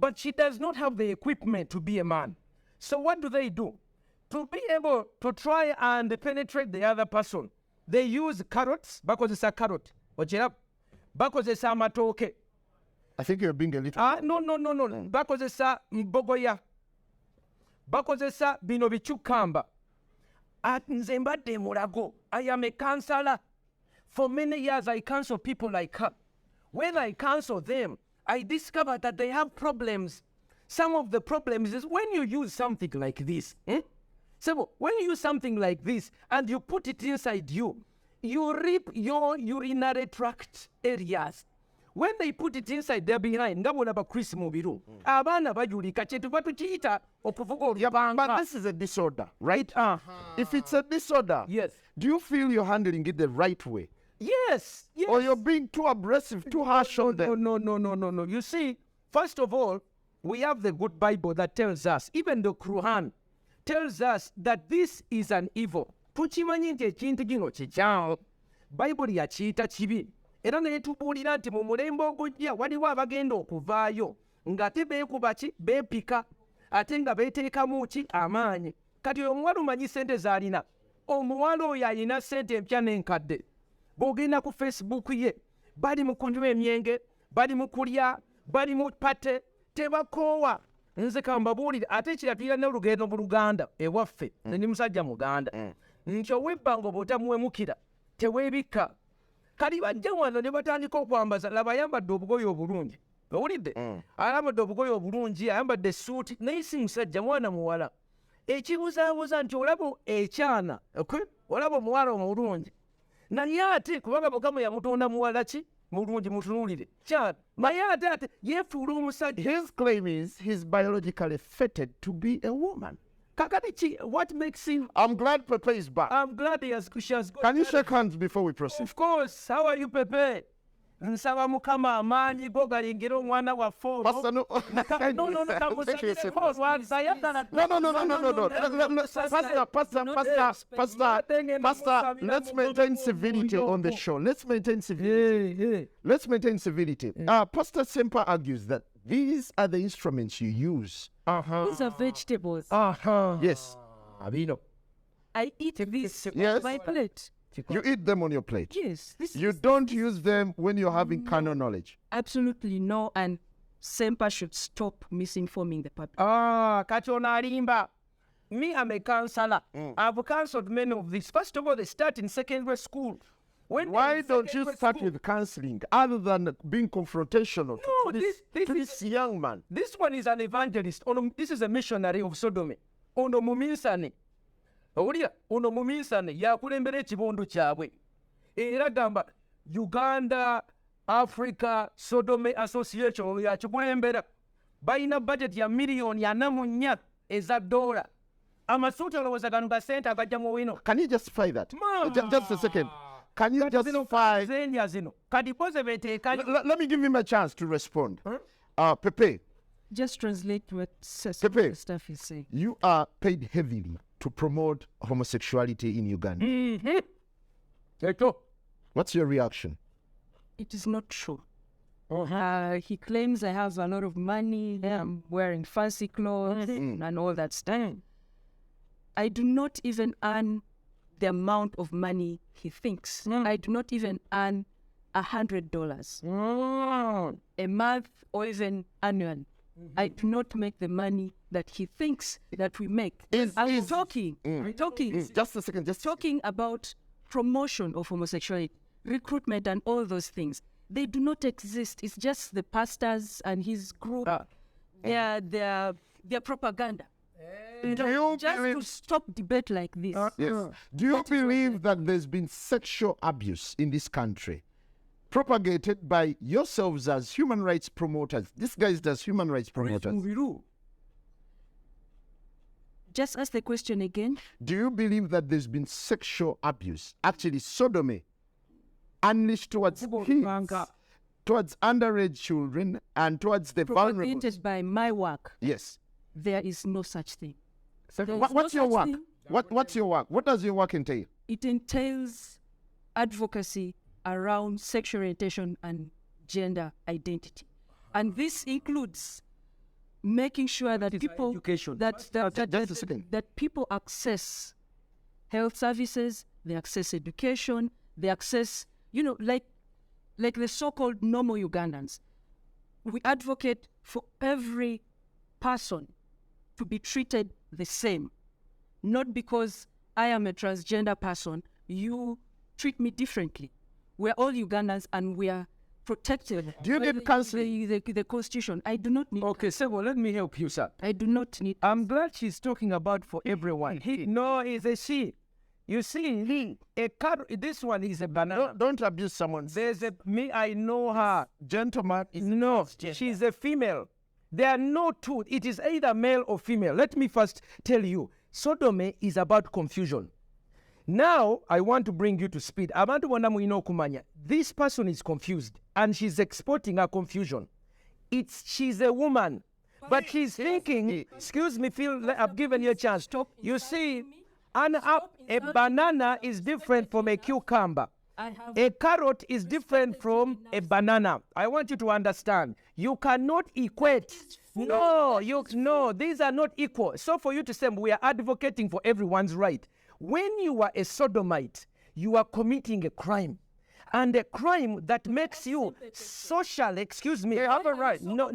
Speaker 4: But she does not have the equipment to be a man. So what do? To be able to try and penetrate the other person, they use carrots, bakozesa carrot, ochera, bakozesa amatooke.
Speaker 1: I think you're being a little...
Speaker 4: No. Bakozesa mbogoya. Bakozesa bino bichukamba. Nze mbadde mulago. I am a counselor. For many years I counsel people like her. When I counsel them, I discovered that they have problems. Some of the problems is when you use something like this. So when you use something like this and you put it inside you, you rip your urinary tract areas. When they put it inside, they're behind. But this
Speaker 1: is a disorder, right? If it's a disorder,
Speaker 4: yes.
Speaker 1: Do you feel you're handling it the right way?
Speaker 4: Yes.
Speaker 1: Or you're being too aggressive, too harsh on them?
Speaker 4: No. You see, first of all, we have the good Bible that tells us, even the Quran tells us that this is an evil. Tukimanyi nti ekintu kino kikyawo. Bible yakiyita kibi. Era ne tubuulira nti mu mulembe ogujja waliwo abagenda okuvaayo ng'ate beekuba ki beepika ate nga beeteekamu ki amaanyi. Kati omuwala omanyi ssente z'alina. Omuwala oyo alina ssente empya n'enkadde. Bw'ogenda ku Facebook ye bali mu kunywa emyenge, bali mu kulya, bali mu pate, tebakoowa. Nze kambabuulire ate ekiratuira n'olugendo mu Luganda ewaffe ndi musajja Muganda nti ow'ebbango bw'otamuwemukira teweebikka. Kali bajja wano ne batandika okwambaza laba ayambadde obugoye obulungi. Owulidde? Ayambadde obugoye obulungi, ayambadde essuuti naye si musajja mwana muwala. Ekibuzaabuza nti olaba ekyana, olaba omuwala omulungi. Naye ate kubanga Mukama yamutonda muwala ki mulungi mutunuulire kyana. Naye ate yeefuula omusajja.
Speaker 1: His claim is he's biologically fitted to be a woman.
Speaker 4: What makes him...
Speaker 1: I'm glad Pepe is back.
Speaker 4: I'm glad she has got...
Speaker 1: Can you shake hands before we proceed?
Speaker 4: Of course. How are you, Pepe? Nsaba Mukama amaanyi go galingire omwana waffe.
Speaker 1: Pastor, no. Pastor, let's maintain civility on the show. Let's maintain civility. Let's maintain civility. Pastor Sempa argues that these are the instruments you use.
Speaker 2: These are vegetables.
Speaker 1: Yes.
Speaker 2: I eat these
Speaker 1: Yes.
Speaker 2: on my plate.
Speaker 1: You eat them on your plate.
Speaker 2: Yes.
Speaker 1: You don't use them when you're having carnal knowledge.
Speaker 2: Absolutely no. And Sempa should stop misinforming the public.
Speaker 4: Kati ono alimba. Me, I'm a counselor. I've counseled many of these. First of all, they start in secondary school.
Speaker 1: Why don't you start with counseling other than being confrontational to this young man?
Speaker 4: This one is an evangelist. This is a missionary of Sodom. Ono muminsane. Owulira ono muminsane yakulembera ekibondo kyabwe. Era gamba Uganda Africa Sodomy Association yakikulembera balina budget ya miliyoni 44 eza dola. Amasuuti olowooza gano gasente agajja mu wino.
Speaker 1: Can you justify that? Just a second. Can you justify?
Speaker 4: Zenya zino kati poze beteeka.
Speaker 1: Let me give him a chance to respond. Pepe,
Speaker 2: Just translate what
Speaker 1: Pepe,
Speaker 2: stuff is saying.
Speaker 1: you are paid heavily to promote homosexuality in Uganda.
Speaker 4: Ekyo.
Speaker 1: What's your reaction?
Speaker 2: It is not true. He claims I have a lot of money, I'm wearing fancy clothes and all that stuff. I do not even earn the amount of money he thinks. I do not even earn $100 a month or even annually. I do not make the money that he thinks that we make. I'm talking
Speaker 1: Just a second. Just
Speaker 2: talking about promotion of homosexuality, recruitment and all those things. They do not exist. It's just the pastors and his group. Their propaganda. Just to stop debate like this.
Speaker 1: Yes. Do you believe that there's been sexual abuse in this country propagated by yourselves as human rights promoters? This guy is as human rights promoters.
Speaker 2: Just ask the question again.
Speaker 1: Do you believe that there's been sexual abuse, actually sodomy, unleashed towards kids, towards underage children, and towards the vulnerable?
Speaker 2: Propagated by my work.
Speaker 1: Yes.
Speaker 2: There is no such thing. There is
Speaker 1: What's
Speaker 2: no
Speaker 1: your
Speaker 2: such
Speaker 1: work?
Speaker 2: thing.
Speaker 1: What's your work? What does your work entail?
Speaker 2: It entails advocacy around sexual orientation and gender identity. And this includes making sure that people
Speaker 4: education.
Speaker 2: that
Speaker 1: Just a second.
Speaker 2: that people access health services, they access education, they access, like the so-called normal Ugandans. We advocate for every person to be treated the same. Not because I am a transgender person, you treat me differently. We're all Ugandans and we are protected.
Speaker 1: Do you
Speaker 2: by
Speaker 1: need counseling?
Speaker 2: the Constitution. I do not need.
Speaker 4: Okay, so let me help you, sir.
Speaker 2: I do not need.
Speaker 4: I'm glad she's talking about for everyone. No, it's a she. You see, this one is a banana.
Speaker 1: Don't abuse someone.
Speaker 4: I know her.
Speaker 1: Gentleman.
Speaker 4: No, she's a female. There are no two. It is either male or female. Let me first tell you, sodomy is about confusion. Now, I want to bring you to speed. This person is confused and she's exporting her confusion. She's a woman, but she's thinking, excuse me, Phil, I've given you a chance. You see, a banana is different from a cucumber. A carrot is different from a banana. I want you to understand. You cannot equate. No, these are not equal. So for you to say we are advocating for everyone's right. When you are a sodomite, you are committing a crime. And a crime that makes you social, excuse me. You have a right. No.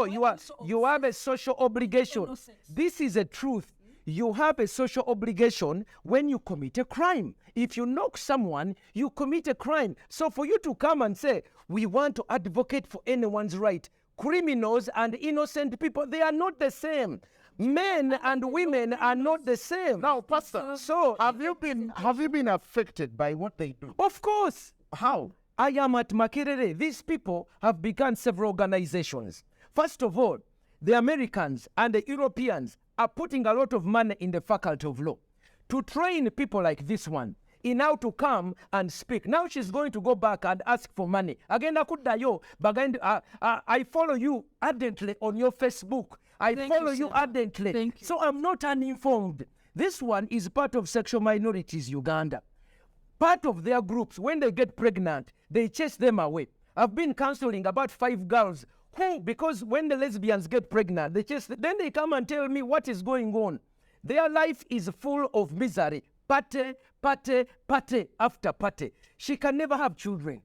Speaker 4: You have a social obligation. This is a truth. You have a social obligation when you commit a crime. If you knock someone, you commit a crime. So for you to come and say, we want to advocate for anyone's right, criminals and innocent people, they are not the same. Men and women are not the same.
Speaker 1: Now, Pastor, so have you been affected by what they do?
Speaker 4: Of course.
Speaker 1: How?
Speaker 4: I am at Makerere. These people have begun several organizations. First of all, the Americans and the Europeans are putting a lot of money in the Faculty of Law to train people like this one in how to come and speak. Now she's going to go back and ask for money. Again, I follow you ardently on your Facebook. I follow you ardently.
Speaker 2: Thank you.
Speaker 4: So I'm not uninformed. This one is part of Sexual Minorities Uganda. Part of their groups, when they get pregnant, they chase them away. I've been counseling about 5 girls who, because when the lesbians get pregnant, then they come and tell me what is going on. Their life is full of misery. Pate after pate. She can never have children.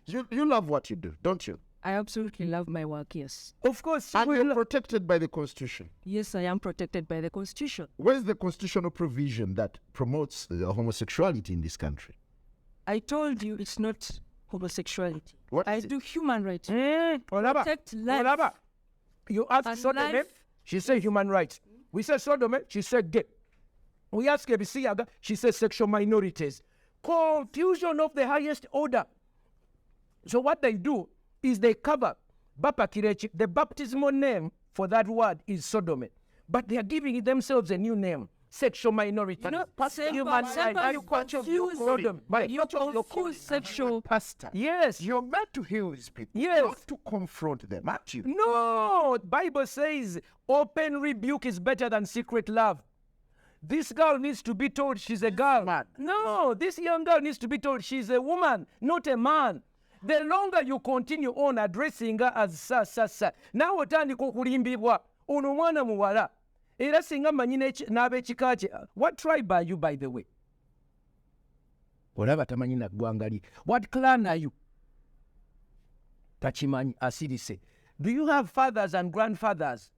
Speaker 1: You love what you do, don't you?
Speaker 2: I absolutely love my work, yes.
Speaker 4: Of course.
Speaker 1: And you're protected by the Constitution.
Speaker 2: Yes, I am protected by the Constitution.
Speaker 1: Where's the constitutional provision that promotes homosexuality in this country?
Speaker 2: I told you it's not homosexuality.
Speaker 1: What
Speaker 2: I
Speaker 1: is it?
Speaker 2: do human rights.
Speaker 4: Olaba.
Speaker 2: Protect life.
Speaker 4: You ask
Speaker 2: And
Speaker 4: sodomy,
Speaker 2: life.
Speaker 4: she said human rights. We said sodomy, she said gay. We ask Ebisiaga, she said sexual minorities. Confusion of the highest order. So what they do is they cover Bapakirechi. The baptismal name for that word is sodomy. But they are giving themselves a new name. Sexual minority.
Speaker 2: You know,
Speaker 4: Human rights.
Speaker 2: you confuse sexual.
Speaker 1: Pastor,
Speaker 4: Yes.
Speaker 1: you're meant to heal these people,
Speaker 4: Yes.
Speaker 1: not to confront them, aren't you?
Speaker 4: No, Bible says open rebuke is better than secret love. This girl needs to be told she's a girl.
Speaker 1: Man.
Speaker 4: No, this young girl needs to be told she's a woman, not a man. The longer you continue on addressing her as sa, now otandika okulimbibwa ono mwana muwala. Era singa manyi n'ab'ekika kye. What tribe are you, by the way? Olaba tamanyi na ggwanga lye. What clan are you? Tachimanyi asirise. Do you have fathers and grandfathers?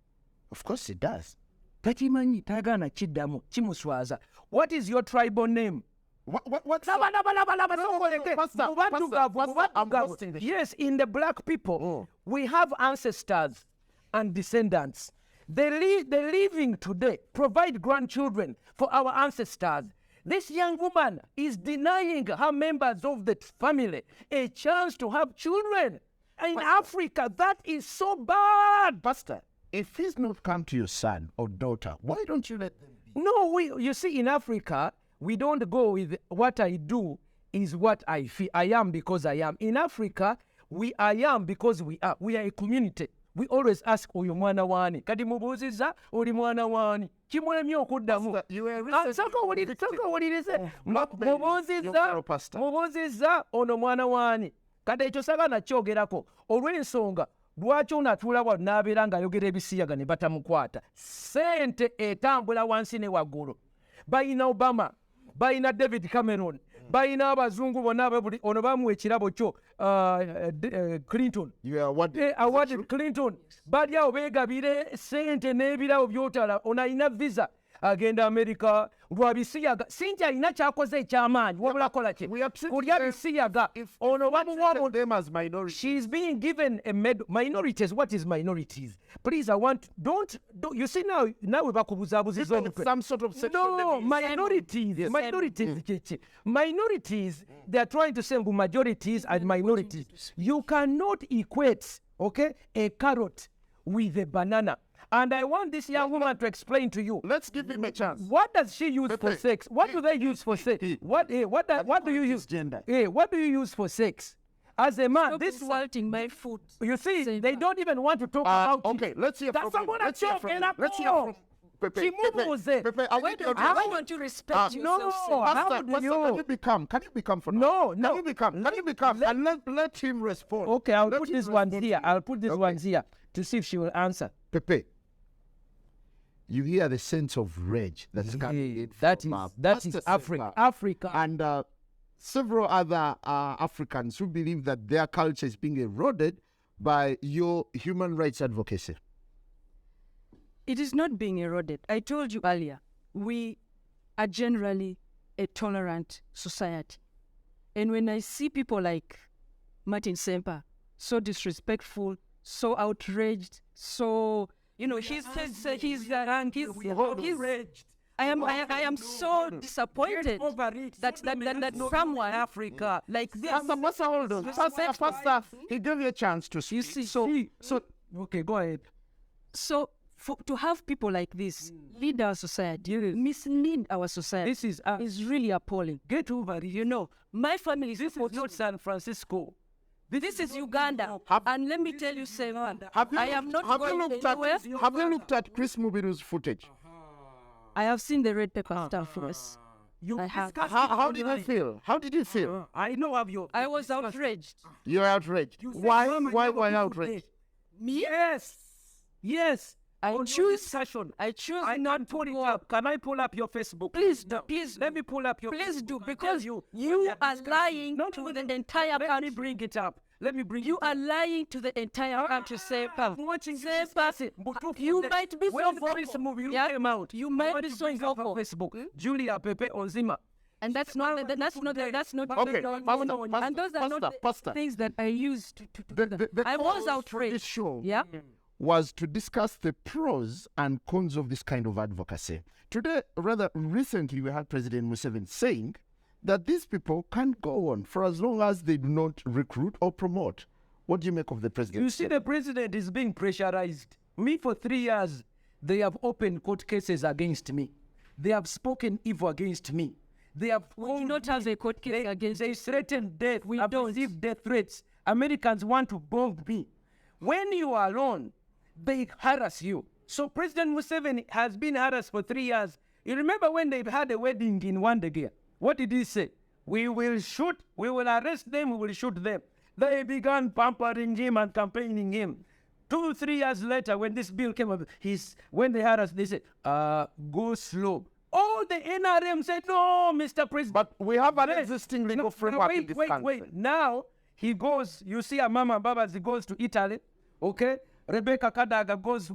Speaker 1: Of course it does.
Speaker 4: Tachimanyi tagana kiddamu kimuswaza. What is your tribal name?
Speaker 1: What's
Speaker 4: Laba,
Speaker 1: Pastor, I'm hosting the show.
Speaker 4: Yes, in the black people, we have ancestors and descendants. The living today provide grandchildren for our ancestors. This young woman is denying her members of the family a chance to have children. In Africa, that is so bad.
Speaker 1: Pastor, if he's not come to your son or daughter, why don't you let them be?
Speaker 4: No, you see, in Africa, we don't go with what I do is what I feel. I am because I am. In Africa, I am because we are. We are a community. We always ask, oyo mwana wani. Kati mubuuziza, oli mwana wani. Kimwemye okuddamu.
Speaker 1: You were
Speaker 4: Saka wulirize.
Speaker 1: Pastor.
Speaker 4: Mubuuziza, ono mwana wani. Kati ekyo saka nakyogerako. Olw'ensonga, lwaki onatuula wano n'abeera ng'ayogera ebisiyaga ne batamukwata. Ssente etambula wansi ne waggulu. Bayina Obama, bayina David Cameron, bayina abazungu bonna ababuli ono bamuwa ekirabo kyo Clinton. Awarded Clinton. Bali awo beegabire ssente n'ebirabo by'otala. Ono alina visa agenda America lwa bisiyaga. Sinti alina kyakoze eky'amaanyi wabula kola kye. Kulya bisiyaga. Ono bamuwa
Speaker 1: them as minorities.
Speaker 4: she's being given a medal. Minorities, what is minorities? Please, I want, don't you see now we bakubuzabuzisa omutwe.
Speaker 1: Some sort of sexual
Speaker 4: No,
Speaker 1: deviation.
Speaker 4: minorities, they are trying to say majorities and minorities. You cannot equate, okay, a carrot with a banana. And I want this young woman to explain to you.
Speaker 1: Let's give him a chance.
Speaker 4: What does she use for sex? What do they use for sex? What do you use?
Speaker 1: Gender.
Speaker 4: What do you use for sex? As a man,
Speaker 2: Stop
Speaker 4: this
Speaker 2: insulting my food.
Speaker 4: you see,
Speaker 2: Say
Speaker 4: they
Speaker 2: that.
Speaker 4: don't even want to talk about it.
Speaker 1: Okay, let's hear
Speaker 4: That's
Speaker 1: from
Speaker 4: what
Speaker 1: let's hear from
Speaker 4: I'm
Speaker 1: let's hear from Pepe.
Speaker 4: Chimubuze.
Speaker 1: Pepe, I want you to
Speaker 2: Why don't you respect
Speaker 4: no,
Speaker 2: yourself?
Speaker 4: how
Speaker 1: Pastor,
Speaker 4: do
Speaker 1: Pastor,
Speaker 4: you-
Speaker 1: can you become for now?
Speaker 4: No.
Speaker 1: Can you become? And let him respond.
Speaker 4: Okay, I'll
Speaker 1: Let
Speaker 4: put
Speaker 1: him
Speaker 4: this one
Speaker 1: respond
Speaker 4: here.
Speaker 1: to you.
Speaker 4: I'll put this
Speaker 1: Okay.
Speaker 4: one here to see if she will answer.
Speaker 1: Pepe, you hear the sense of rage that's coming in
Speaker 4: That
Speaker 1: from,
Speaker 4: is
Speaker 1: Pastor
Speaker 4: Africa.
Speaker 1: Silva
Speaker 4: Africa.
Speaker 1: and several other Africans who believe that their culture is being eroded by your human rights advocacy.
Speaker 2: It is not being eroded. I told you earlier, we are generally a tolerant society. And when I see people like Martin Semper, so disrespectful, so outraged, so, he's I am so disappointed that someone
Speaker 4: Africa.
Speaker 2: like this.
Speaker 1: Pastor, hold on. Pastor, he gave you a chance to speak.
Speaker 2: You see,
Speaker 4: So okay, go ahead.
Speaker 2: so to have people like this lead our society, mislead our society,
Speaker 4: This is
Speaker 2: is really appalling.
Speaker 4: get over it.
Speaker 2: My family is
Speaker 4: This is not San Francisco.
Speaker 2: This is Uganda, and let me tell you, Sevan,
Speaker 1: Have you
Speaker 2: I am
Speaker 1: looked-
Speaker 2: not
Speaker 1: have you
Speaker 2: going
Speaker 1: looked
Speaker 2: anywhere.
Speaker 1: Have you looked at Chris Mubiru's footage?
Speaker 2: I have seen the red pepper stuff first.
Speaker 4: You
Speaker 2: I have.
Speaker 4: discussed
Speaker 1: How
Speaker 4: it
Speaker 1: did you
Speaker 4: online.
Speaker 1: feel? How did you feel?
Speaker 4: I know of your.
Speaker 2: I was outraged.
Speaker 1: You're outraged.
Speaker 4: You said
Speaker 1: Why?
Speaker 4: Mama
Speaker 1: Why
Speaker 4: never
Speaker 1: were you
Speaker 4: put
Speaker 1: outraged?
Speaker 2: Me?
Speaker 4: Yes.
Speaker 2: I
Speaker 4: On your
Speaker 2: choose.
Speaker 4: discussion.
Speaker 2: I choose
Speaker 4: I
Speaker 2: not
Speaker 4: can
Speaker 2: to
Speaker 4: pull it
Speaker 2: go
Speaker 4: up. Can I pull up your Facebook?
Speaker 2: Please do.
Speaker 4: No.
Speaker 2: Please
Speaker 4: Let me pull up your.
Speaker 2: Please
Speaker 4: Facebook
Speaker 2: do,
Speaker 4: and
Speaker 2: because
Speaker 4: tell
Speaker 2: you
Speaker 4: what
Speaker 2: are
Speaker 4: discussing.
Speaker 2: lying
Speaker 4: No,
Speaker 2: to
Speaker 4: no,
Speaker 2: the
Speaker 4: no.
Speaker 2: entire
Speaker 4: Let me
Speaker 2: country.
Speaker 4: bring it up. Let me bring
Speaker 2: You
Speaker 4: it
Speaker 2: are
Speaker 4: up.
Speaker 2: lying to the entire country, Sevan.
Speaker 4: I'm watching
Speaker 2: Sevan, you might be so
Speaker 4: when
Speaker 2: vocal.
Speaker 4: this movie
Speaker 2: Yeah?
Speaker 4: came out.
Speaker 2: You
Speaker 4: I
Speaker 2: might
Speaker 4: want
Speaker 2: be
Speaker 4: to
Speaker 2: so
Speaker 4: bring up on
Speaker 2: vocal.
Speaker 4: Facebook. Julia Pepe Onzima.
Speaker 2: And that's not.
Speaker 1: Okay,
Speaker 2: And those are not
Speaker 1: Pastor.
Speaker 2: the things that I used to do that.
Speaker 1: The
Speaker 2: I
Speaker 1: cause
Speaker 2: was
Speaker 1: for
Speaker 2: outraged.
Speaker 1: this show
Speaker 2: Yeah.
Speaker 1: was to discuss the pros and cons of this kind of advocacy. Today, rather recently, we had President Museveni saying that these people can't go on for as long as they do not recruit or promote. What do you make of the president?
Speaker 4: You see, the president is being pressurized. Me, for 3 years, they have opened court cases against me. They have spoken evil against me. They have
Speaker 2: We do not have a court case against
Speaker 4: They threatened death.
Speaker 2: We
Speaker 4: I've
Speaker 2: don't.
Speaker 4: received death threats. Americans want to bomb me. When you are alone, they harass you. So President Museveni has been harassed for 3 years. You remember when they had a wedding in Wandegea? What did he say? We will shoot, we will arrest them, we will shoot them. They began pampering him and campaigning him. 2-3 years later, when this bill came up, when they harassed, they said, go slow. All the NRM said, no, Mr. President.
Speaker 1: But we have an
Speaker 4: Yes.
Speaker 1: existing legal
Speaker 4: No,
Speaker 1: framework in this country.
Speaker 4: wait. Now he goes. You see, a Mama Babas, he goes to Italy. Okay, Rebecca Kadaga goes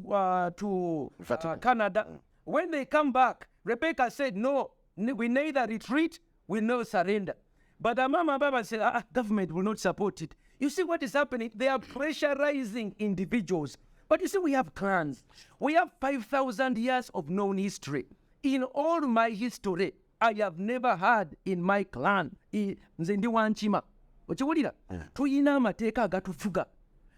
Speaker 4: to Canada. When they come back, Rebecca said, "No, we neither retreat, we no surrender." But a Mama Baba said, "Government will not support it." You see what is happening? They are pressurizing individuals. But you see, we have clans. We have 5,000 years of known history. In all my history, I have never had in my clan, nze ndi wanchima. Okiwulira? Tuyina amateeka agatufuga.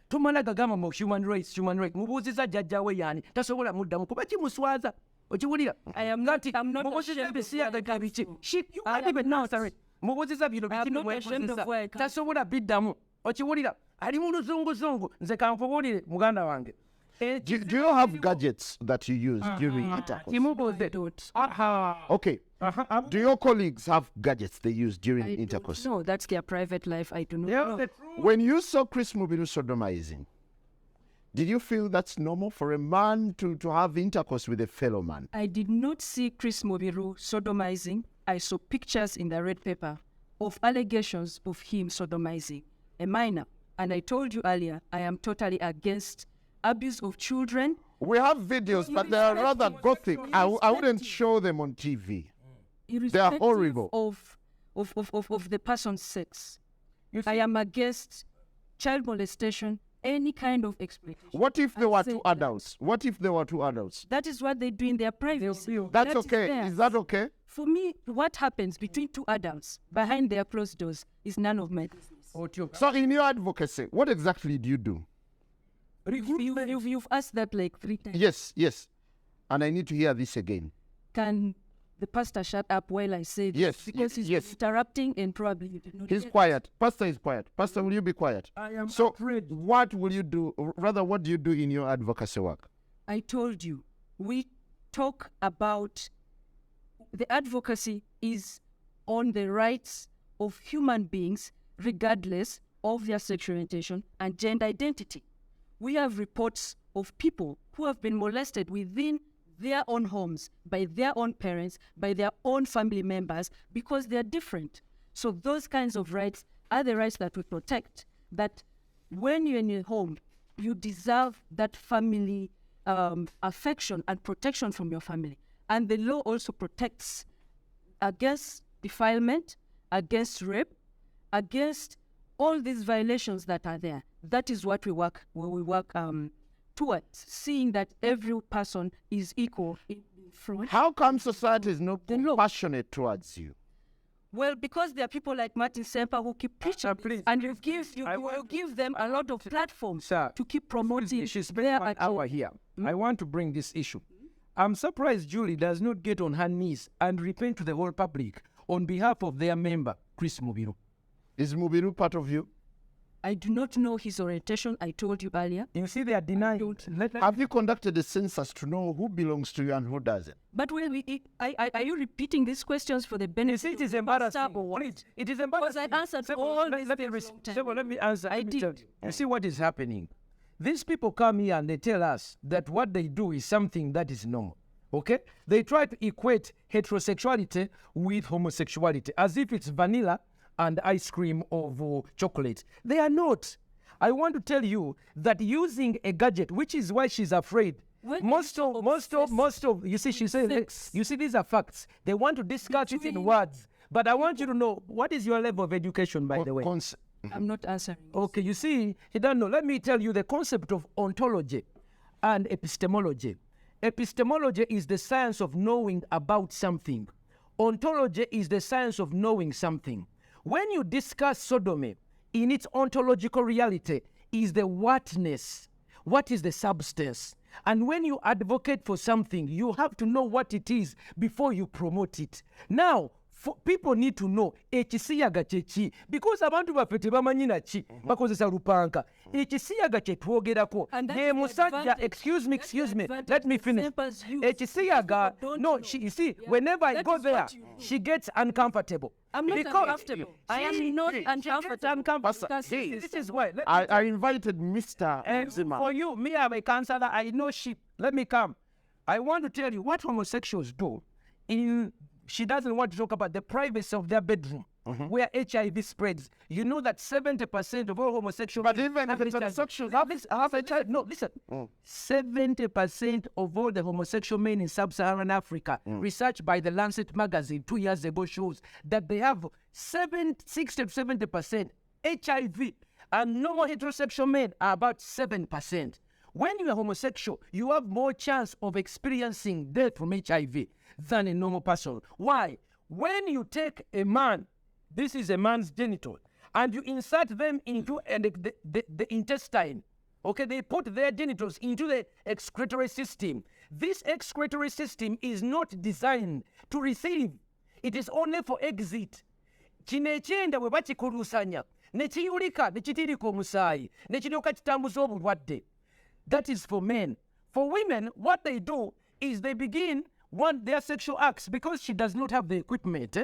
Speaker 4: Tumala gagamba mu human rights. Mubuuziza jjajjaawe yaani. Tasobola muddamu kuba kimuswaza. Okiwulira?
Speaker 2: I'm not
Speaker 4: Mubuuziza
Speaker 2: ashamed of
Speaker 4: bisi
Speaker 2: what I
Speaker 4: agaga biki.
Speaker 2: do.
Speaker 4: You
Speaker 2: I
Speaker 4: can't even
Speaker 2: am
Speaker 4: know,
Speaker 2: not.
Speaker 4: sorry. Mubuuziza bino
Speaker 2: I am
Speaker 4: biki
Speaker 2: not ashamed of where I
Speaker 4: mubuuziza.
Speaker 2: come
Speaker 4: Tasobola biddamu. Okiwulira? Ali mu luzunguzungu. Nze kankubuulire muganda wange.
Speaker 1: Do you have gadgets that you use during intercourse? Okay. Do your colleagues have gadgets they use during intercourse?
Speaker 2: No, that's their private life. I do not
Speaker 4: Yeah,
Speaker 2: know.
Speaker 4: the truth.
Speaker 1: When you saw Chris Mubiru sodomizing, did you feel that's normal for a man to have intercourse with a fellow man?
Speaker 2: I did not see Chris Mubiru sodomizing. I saw pictures in the red paper of allegations of him sodomizing a minor. And I told you earlier, I am totally against abuse of children.
Speaker 1: We have videos, but they are rather gothic. I wouldn't show them on TV.
Speaker 2: Irrespective
Speaker 1: horrible.
Speaker 2: Of the person's sex.
Speaker 4: You
Speaker 2: I
Speaker 4: see-
Speaker 2: am against child molestation, any kind of exploitation.
Speaker 1: What if there
Speaker 2: I
Speaker 1: were
Speaker 2: said
Speaker 1: two
Speaker 2: that.
Speaker 1: adults? What if there were two adults?
Speaker 2: That is what they do in their privacy.
Speaker 1: That's
Speaker 2: That is
Speaker 1: okay.
Speaker 2: theirs.
Speaker 1: Is that okay?
Speaker 2: For me, what happens between two adults behind their closed doors is none of my business.
Speaker 1: So in your advocacy, what exactly do you do?
Speaker 2: You've asked that like 3 times.
Speaker 1: Yes. And I need to hear this again.
Speaker 2: Can the pastor shut up while I say this?
Speaker 1: Yes,
Speaker 2: Because he's
Speaker 1: yes.
Speaker 2: interrupting and probably you did not
Speaker 1: He's
Speaker 2: get
Speaker 1: quiet. Pastor is quiet. Pastor, will you be quiet?
Speaker 4: I am
Speaker 1: So
Speaker 4: afraid.
Speaker 1: what will you do? Rather, what do you do in your advocacy work?
Speaker 2: I told you, we talk about the advocacy is on the rights of human beings regardless of their sexual orientation and gender identity. We have reports of people who have been molested within their own homes, by their own parents, by their own family members, because they're different. So those kinds of rights are the rights that we protect, that when you're in your home, you deserve that family affection and protection from your family. And the law also protects against defilement, against rape, against all these violations that are there. That is what we work towards, seeing that every person is equal in front.
Speaker 1: How come society is not
Speaker 2: The law.
Speaker 1: passionate towards you?
Speaker 2: Well, because there are people like Martin Semper who keep preaching,
Speaker 4: please.
Speaker 2: and you will give them a lot of platforms
Speaker 4: Sir,
Speaker 2: to keep promoting
Speaker 4: She
Speaker 2: their
Speaker 4: spent 1 hour
Speaker 2: agenda.
Speaker 4: here. I want to bring this issue. I'm surprised Julie does not get on her knees and repent to the whole public on behalf of their member, Chris Mubiru.
Speaker 1: Is Mubiru part of you?
Speaker 2: I do not know his orientation. I told you earlier.
Speaker 4: You see, they are denying.
Speaker 1: Have you conducted a census to know who belongs to you and who doesn't?
Speaker 2: But are you repeating these questions for the benefit
Speaker 4: You see, it is
Speaker 2: of the pastor
Speaker 4: embarrassing.
Speaker 2: or what?
Speaker 4: Please, it is
Speaker 2: Because
Speaker 4: embarrassing.
Speaker 2: I answered
Speaker 4: Sebo,
Speaker 2: all
Speaker 4: let-
Speaker 2: these
Speaker 4: let me
Speaker 2: things
Speaker 4: res-
Speaker 2: long time
Speaker 4: Sebo, let me answer.
Speaker 2: I
Speaker 4: Let me tell
Speaker 2: did.
Speaker 4: you. You see what is happening? These people come here and they tell us that what they do is something that is normal. Okay? They try to equate heterosexuality with homosexuality as if it's vanilla and ice cream of chocolate. They are not. I want to tell you that using a gadget, which is why she's afraid.
Speaker 2: When
Speaker 4: Most
Speaker 2: you
Speaker 4: of, you see, she says,
Speaker 2: sex.
Speaker 4: you see, these are facts. They want to discuss it in words. But I want you to know, what is your level of education, by the way?
Speaker 2: I'm not answering.
Speaker 4: Okay, you see, you don't know. Let me tell you the concept of ontology and epistemology. Epistemology is the science of knowing about something. Ontology is the science of knowing something. When you discuss sodomy in its ontological reality, is the whatness. What is the substance? And when you advocate for something, you have to know what it is before you promote it. Now, people need to know ekisiyaga kyeki, because abantu baffe tebamanyi naki bakozesa lupanka. Ekisiyaga kye twogerako ye musajja, excuse me, let me finish. Ekisiyaga, no, you see, whenever I go there, she gets uncomfortable.
Speaker 2: I'm not uncomfortable. I am not uncomfortable.
Speaker 4: This is why.
Speaker 1: I invited Mr. Zima.
Speaker 4: For you, me, I'm a counselor. I know shit. Let me come. I want to tell you what homosexuals do. She doesn't want to talk about the privacy of their bedroom, where HIV spreads. You know that 70% of all homosexuals...
Speaker 1: But even if it's homosexuals have a child...
Speaker 4: No, listen. 70% of all the homosexual men in sub-Saharan Africa, research by the Lancet magazine 2 years ago shows that they have 60 to 70% HIV, and normal heterosexual men are about 7%. When you are homosexual, you have more chance of experiencing death from HIV than a normal person. Why? When you take a man, this is a man's genital, and you insert them into the intestine, okay, they put their genitals into the excretory system. This excretory system is not designed to receive. It is only for exit. Kino ekyenda bwe bakikulusanya ne kiyulika ne kitirika omusaayi ne kiryoka kitambuza obulwadde. That is for men. For women, what they do is they begin their sexual acts, because she does not have the equipment,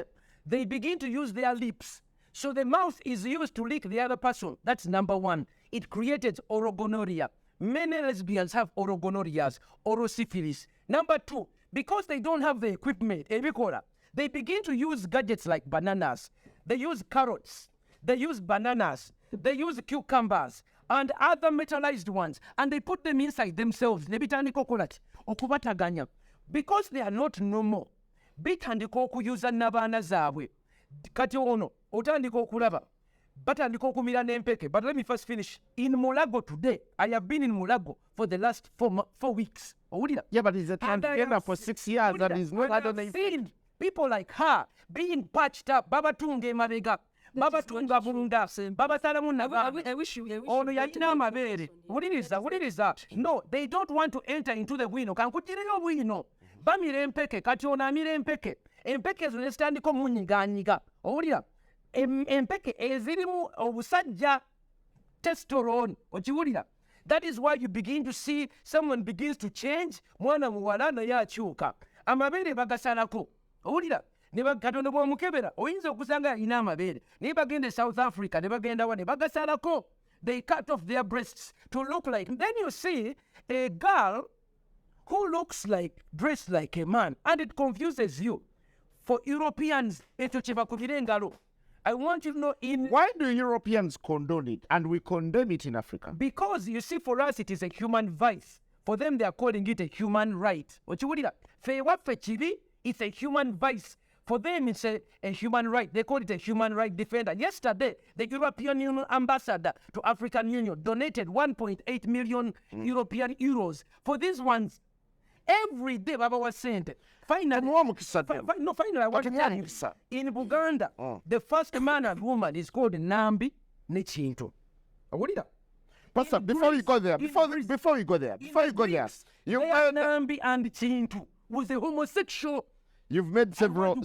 Speaker 4: they begin to use their lips. So the mouth is used to lick the other person. That's number one. It created orogonorrhea. Many lesbians have orogonorrheas, orosyphilis. Number two, because they don't have the equipment, they begin to use gadgets like bananas. They use carrots. They use bananas. They use cucumbers and other metallized ones, and they put them inside themselves. Because they are not normal, bitandika okuyuza n'abaana zaabwe. Kati ono otandika okulaba batandika okumira n'empeke. But let me first finish. In Mulago today, I have been in Mulago for the last 4 weeks.
Speaker 1: Yeah, but he's a transgender for 6 years. That is not.
Speaker 4: I don't seen people like her being patched up. Babatunga emabega, babatunga bulunda, babasalamu nabambi.
Speaker 2: I wish you.
Speaker 4: Ono yalina amabeere. Wuliriza. No, they don't want to enter into the wino. Kankutireyo wino. Bamira empeke, kati ono amira empeke. Empeke ezo ne zitandika omunyiganyiga. Owulira? Empeke ezirimu obusajja testosterone. Okiwulira? That is why you begin to see someone begins to change. Mwana muwala naye akyuka. Amabeere bagasalako. Owulira? Ne Katonda bw'omukebera oyinza okusanga alina amabeere. Naye bagenda e South Africa ne bagenda wa ne bagasalako. They cut off their breasts to look like. Then you see a girl who looks like, dressed like a man, and it confuses you. For Europeans, I want you to know
Speaker 1: Why do Europeans condone it and we condemn it in Africa?
Speaker 4: Because, you see, for us, it is a human vice. For them, they are calling it a human right. It's a human vice. For them, it's a human right. They call it a human right defender. Yesterday, the European Union ambassador to African Union donated 1.8 million European euros for these ones. Every day, Baba was saying, finally, I want to tell you, in Uganda, the first man and woman is called Nambi Nechinto.
Speaker 1: Pastor, before you go there,
Speaker 4: Nambi and Chinto was a homosexual.
Speaker 1: You've made several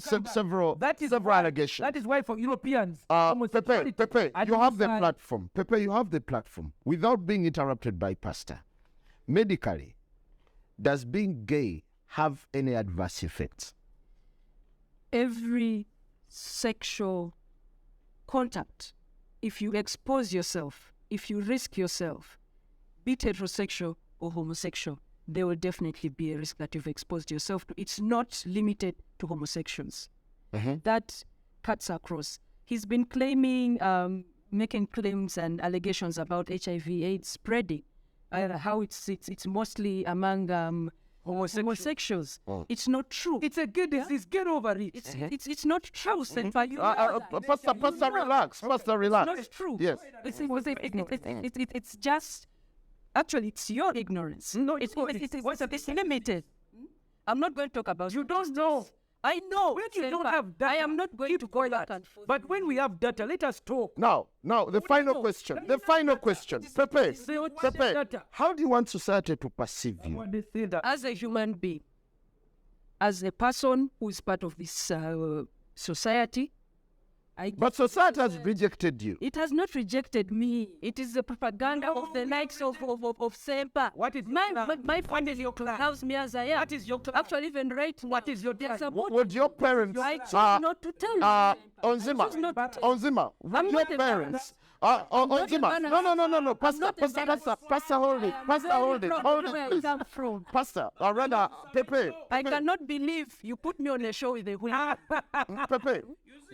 Speaker 1: allegations.
Speaker 4: That is why for Europeans,
Speaker 1: Pepe, you have the platform. Pepe, you have the platform. Without being interrupted by Pastor, medically, does being gay have any adverse effects?
Speaker 2: Every sexual contact, if you expose yourself, if you risk yourself, be it heterosexual or homosexual, there will definitely be a risk that you've exposed yourself to. It's not limited to homosexuals. That cuts across. He's been claiming, making claims and allegations about HIV/AIDS spreading. How it's mostly among homosexuals. It's not true.
Speaker 4: It's a good disease. Get over it.
Speaker 2: It's not true.
Speaker 1: Pastor, relax. Pastor, relax.
Speaker 2: It's not true.
Speaker 1: Yes.
Speaker 2: It's just, actually, it's your ignorance.
Speaker 4: No,
Speaker 2: it's limited. I'm not going to talk about.
Speaker 4: You don't know.
Speaker 2: I know.
Speaker 4: When you don't
Speaker 2: Senpa,
Speaker 4: have data,
Speaker 2: I am not going
Speaker 4: keep
Speaker 2: to go back
Speaker 4: quiet.
Speaker 2: and forth.
Speaker 4: But when we have data, let us talk.
Speaker 1: Now, the final question. The final question. Pepe,
Speaker 4: Say what
Speaker 1: Pepe,
Speaker 4: data.
Speaker 1: how do you want society to perceive you?
Speaker 4: What they say that
Speaker 2: As a human being, as a person who is part of this society,
Speaker 1: But society has rejected you.
Speaker 2: it has not rejected me. It is the propaganda of the likes of Sempa.
Speaker 4: What is your
Speaker 2: my
Speaker 4: plan?
Speaker 2: my
Speaker 4: What is your plan?
Speaker 2: loves me as I am.
Speaker 4: What is your plan?
Speaker 2: Actually, even right now,
Speaker 4: What is your
Speaker 2: they
Speaker 4: plan?
Speaker 2: support
Speaker 1: Would your parents,
Speaker 2: I choose not to tell you.
Speaker 1: Onzima,
Speaker 2: choose not to-
Speaker 1: Onzima,
Speaker 2: I'm
Speaker 1: would
Speaker 2: not
Speaker 1: your
Speaker 2: a
Speaker 1: parents,
Speaker 2: not a
Speaker 1: Onzima,
Speaker 2: man.
Speaker 1: no, Pastor,
Speaker 2: not a
Speaker 1: Pastor,
Speaker 2: man.
Speaker 1: Pastor, hold it, Pastor, hold it, hold
Speaker 2: Where I
Speaker 1: it, please.
Speaker 2: come from.
Speaker 1: Pastor, or rather, Pepe,
Speaker 2: I cannot believe you put me on a show with a wheel.
Speaker 1: Pepe,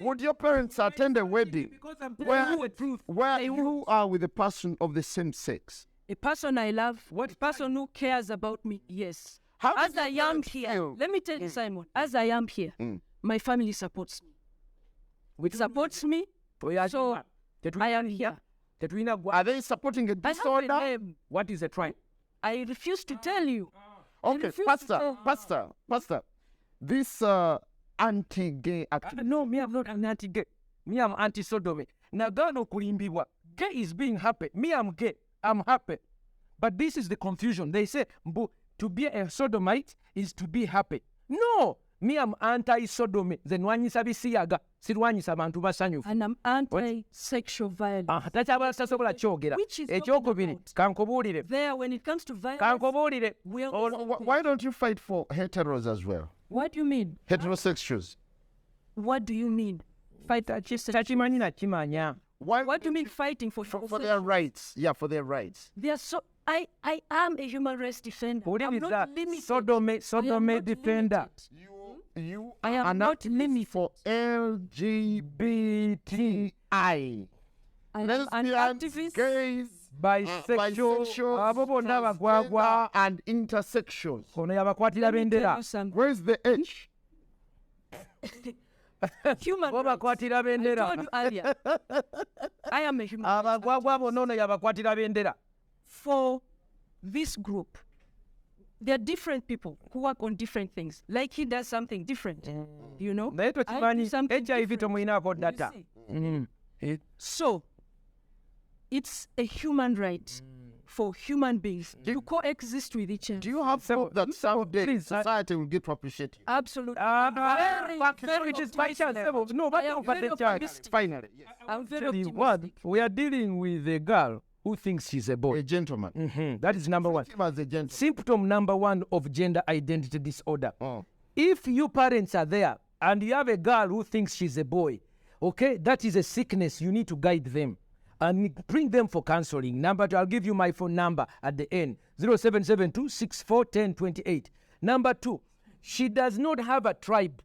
Speaker 1: would your parents attend a wedding
Speaker 4: because I'm
Speaker 1: where,
Speaker 4: telling you the truth.
Speaker 1: where you are with a person of the same sex?
Speaker 2: A person I love, a person who cares about me, yes.
Speaker 1: How
Speaker 2: As
Speaker 1: do
Speaker 2: I
Speaker 1: your
Speaker 2: am
Speaker 1: parents
Speaker 2: here,
Speaker 1: feel?
Speaker 2: let me tell you, Simon, as I am here, my family supports me. It supports me, so I am here.
Speaker 1: Are they supporting a
Speaker 2: I have a
Speaker 1: disorder?
Speaker 2: name.
Speaker 4: What is the tribe?
Speaker 2: I refuse to tell you.
Speaker 1: Okay,
Speaker 2: refuse to
Speaker 1: Pastor, this anti-gay activity.
Speaker 4: No, me I'm not an anti-gay. Me I'm anti-sodomy. Nagano kulimbibwa. Gay is being happy. Me I'm gay. I'm happy. But this is the confusion. They say to be a sodomite is to be happy. No, me I'm anti-sodomy. Then wanyisa bisiyaga. Sirwanyisa abantu basanyufu.
Speaker 2: And I'm anti-sexual violence.
Speaker 4: Takyabala tasobola kyogera.
Speaker 2: Which is
Speaker 4: Ekyokubiri
Speaker 2: about-
Speaker 4: kankubuulire.
Speaker 2: There, when it comes to violence,
Speaker 4: Kankubuulire.
Speaker 2: we are
Speaker 1: Why don't you fight for heteros as well?
Speaker 2: What do you mean?
Speaker 1: Heterosexuals.
Speaker 2: What do you mean? Fight
Speaker 4: Takimanyi na kimanya.
Speaker 2: What do you mean fighting for
Speaker 1: For their rights? Yeah, for their rights.
Speaker 2: They are so. I am a human rights defender. I'm
Speaker 4: What is
Speaker 2: not
Speaker 4: that?
Speaker 2: limited.
Speaker 4: Sodomy
Speaker 2: I am not
Speaker 4: defender.
Speaker 1: You
Speaker 2: I am
Speaker 1: are
Speaker 2: not
Speaker 1: limited for LGBTI.
Speaker 2: I am an
Speaker 1: Lesbians,
Speaker 2: activist.
Speaker 1: gays,
Speaker 4: Bisexual, abo bonna bagwagwa.
Speaker 1: transgender, and intersexuals.
Speaker 4: Ono yabakwatira
Speaker 2: Let me tell
Speaker 4: bendera.
Speaker 2: you something.
Speaker 1: Where's the H?
Speaker 2: Human
Speaker 4: Bo
Speaker 2: rights.
Speaker 4: bakwatira
Speaker 2: I
Speaker 4: bendera.
Speaker 2: told you earlier. I am a human rights
Speaker 4: Abagwagwa bonna ono yabakwatira bendera.
Speaker 2: for this group. There are different people who work on different things. Like he does something different, you know.
Speaker 4: Naye
Speaker 2: I do
Speaker 4: tokimanyi
Speaker 2: something
Speaker 4: HIV
Speaker 2: different.
Speaker 4: tomuyinaako
Speaker 2: You
Speaker 4: data.
Speaker 2: see? So, it's a human right for human beings to coexist with each other.
Speaker 1: Do you have hope that someday
Speaker 4: please,
Speaker 1: society will get to appreciate you?
Speaker 2: Absolutely.
Speaker 4: Very, it is by chance. No, but
Speaker 2: I am
Speaker 4: no, but
Speaker 2: very
Speaker 4: the chance.
Speaker 2: optimistic.
Speaker 1: Finally, yes.
Speaker 2: I'm very
Speaker 4: Tell you what,
Speaker 2: optimistic.
Speaker 4: we are dealing with a girl who thinks she's a boy.
Speaker 1: A gentleman.
Speaker 4: That is number one.
Speaker 1: Him as a gentleman.
Speaker 4: Symptom number one of gender identity disorder.
Speaker 1: Oh.
Speaker 4: If you parents are there and you have a girl who thinks she's a boy, okay, that is a sickness. You need to guide them and bring them for counseling. Number two, I'll give you my phone number at the end, 0772 641028. Number two, she does not have a tribe.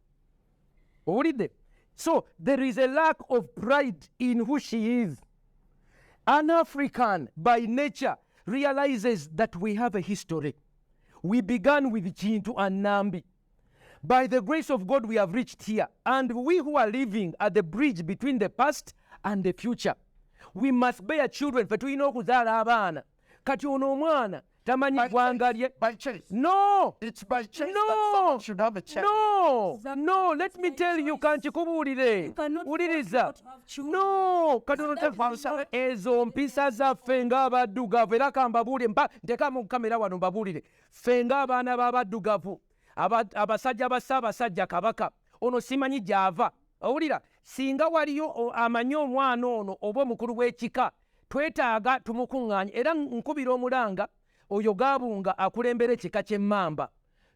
Speaker 4: What is it? So there is a lack of pride in who she is. An African by nature realizes that we have a history. We began with Chintu and Nambi. By the grace of God, we have reached here. And we who are living at the bridge between the past and the future, we must bear children. Fe tulina okuzaala abaana. Kati ono omwana tamanyi ggwanga lye.
Speaker 1: By choice.
Speaker 4: No!
Speaker 1: It's by choice that
Speaker 4: No!
Speaker 1: someone should have a child.
Speaker 4: No, let me tell you, kankikubuulire.
Speaker 2: cannot
Speaker 4: Wuliriza.
Speaker 2: force not to have children.
Speaker 4: No, katono tefansa ezo mpisa zaffe ng'abaddugavu era kambabuulire ntekamu kamera wano mbabuulire ffe ng'abaana b'abaddugavu abasajja ba Ssaabasajja Kabaka ono simanyi gy'ava owulira singa waliyo amanyi omwana ono oba omukulu w'ekika twetaaga tumukuŋŋaanye era nkubira omulanga oyo Gaabunga akulembera ekika ky'Emmamba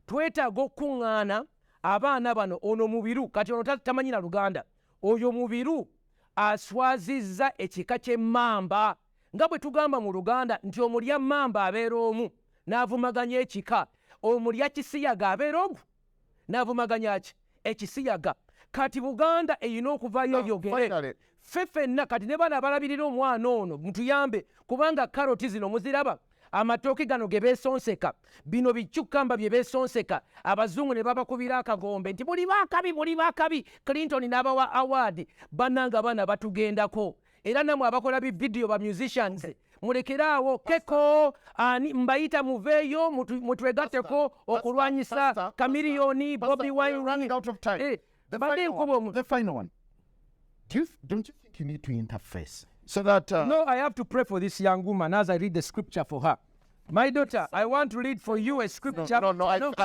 Speaker 4: twetaaga okukuŋŋaana abaana bano ono mubiru kati ono tamanyi na Luganda oyo mubiru aswazizza ekika ky'Emmamba nga bwe tugamba mu Luganda nti omulya mmamba abeera omu n'avumaganya ekika omulya kisiyaga abeera omu n'avumaganya ki ekisiyaga kati Buganda eyina okuvaayo yogere
Speaker 1: Finally,
Speaker 4: ffe ffenna kati ne bana abalabirira omwana ono mutuyambe kubanga karoti zino muziraba amatooke gano ge beesonseka bino bicukkamba bye beesonseka abazungu ne babakubira akagombe nti buli baakabi Clinton n'abawa award bannanga bana batugendako era namwe abakola bividiyo ba musicians mulekeraawo keko ani mbayita muveeyo mutwegatteko okulwanyisa Kamiliyoni Bobi
Speaker 1: We're running
Speaker 4: Wine.
Speaker 1: out of time. The
Speaker 4: badde
Speaker 1: final
Speaker 4: nkuba
Speaker 1: one. The final one. Don't you think you need to interface so that
Speaker 4: No, I have to pray for this young woman as I read the scripture for her. My daughter, I want to read for you a scripture.
Speaker 1: No, I should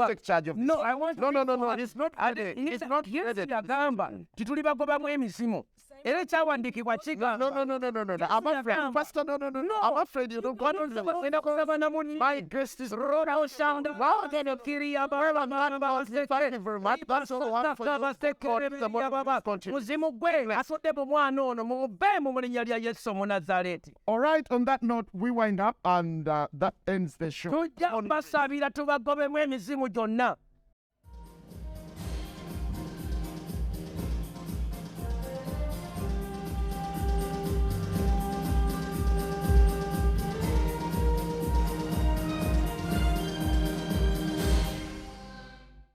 Speaker 1: take charge of this.
Speaker 4: No, I want to
Speaker 1: No, it's not
Speaker 4: It's not yagamba tituli bagobamu emisimu era ekyawandiikibwa kigamba
Speaker 1: No. I'm afraid. Pastor, no. I'm afraid you don't go to my guest is
Speaker 4: sound
Speaker 1: Thank you very much. That's all I want for you.
Speaker 4: muzimu gwe asodde mu mwana ono mumubeemu mu linnya lya Yesu Omunnazaaleeti.
Speaker 1: All right, on that note, we wind up and that ends the show.
Speaker 4: Tujja basabira tubagobemu emizimu gyonna.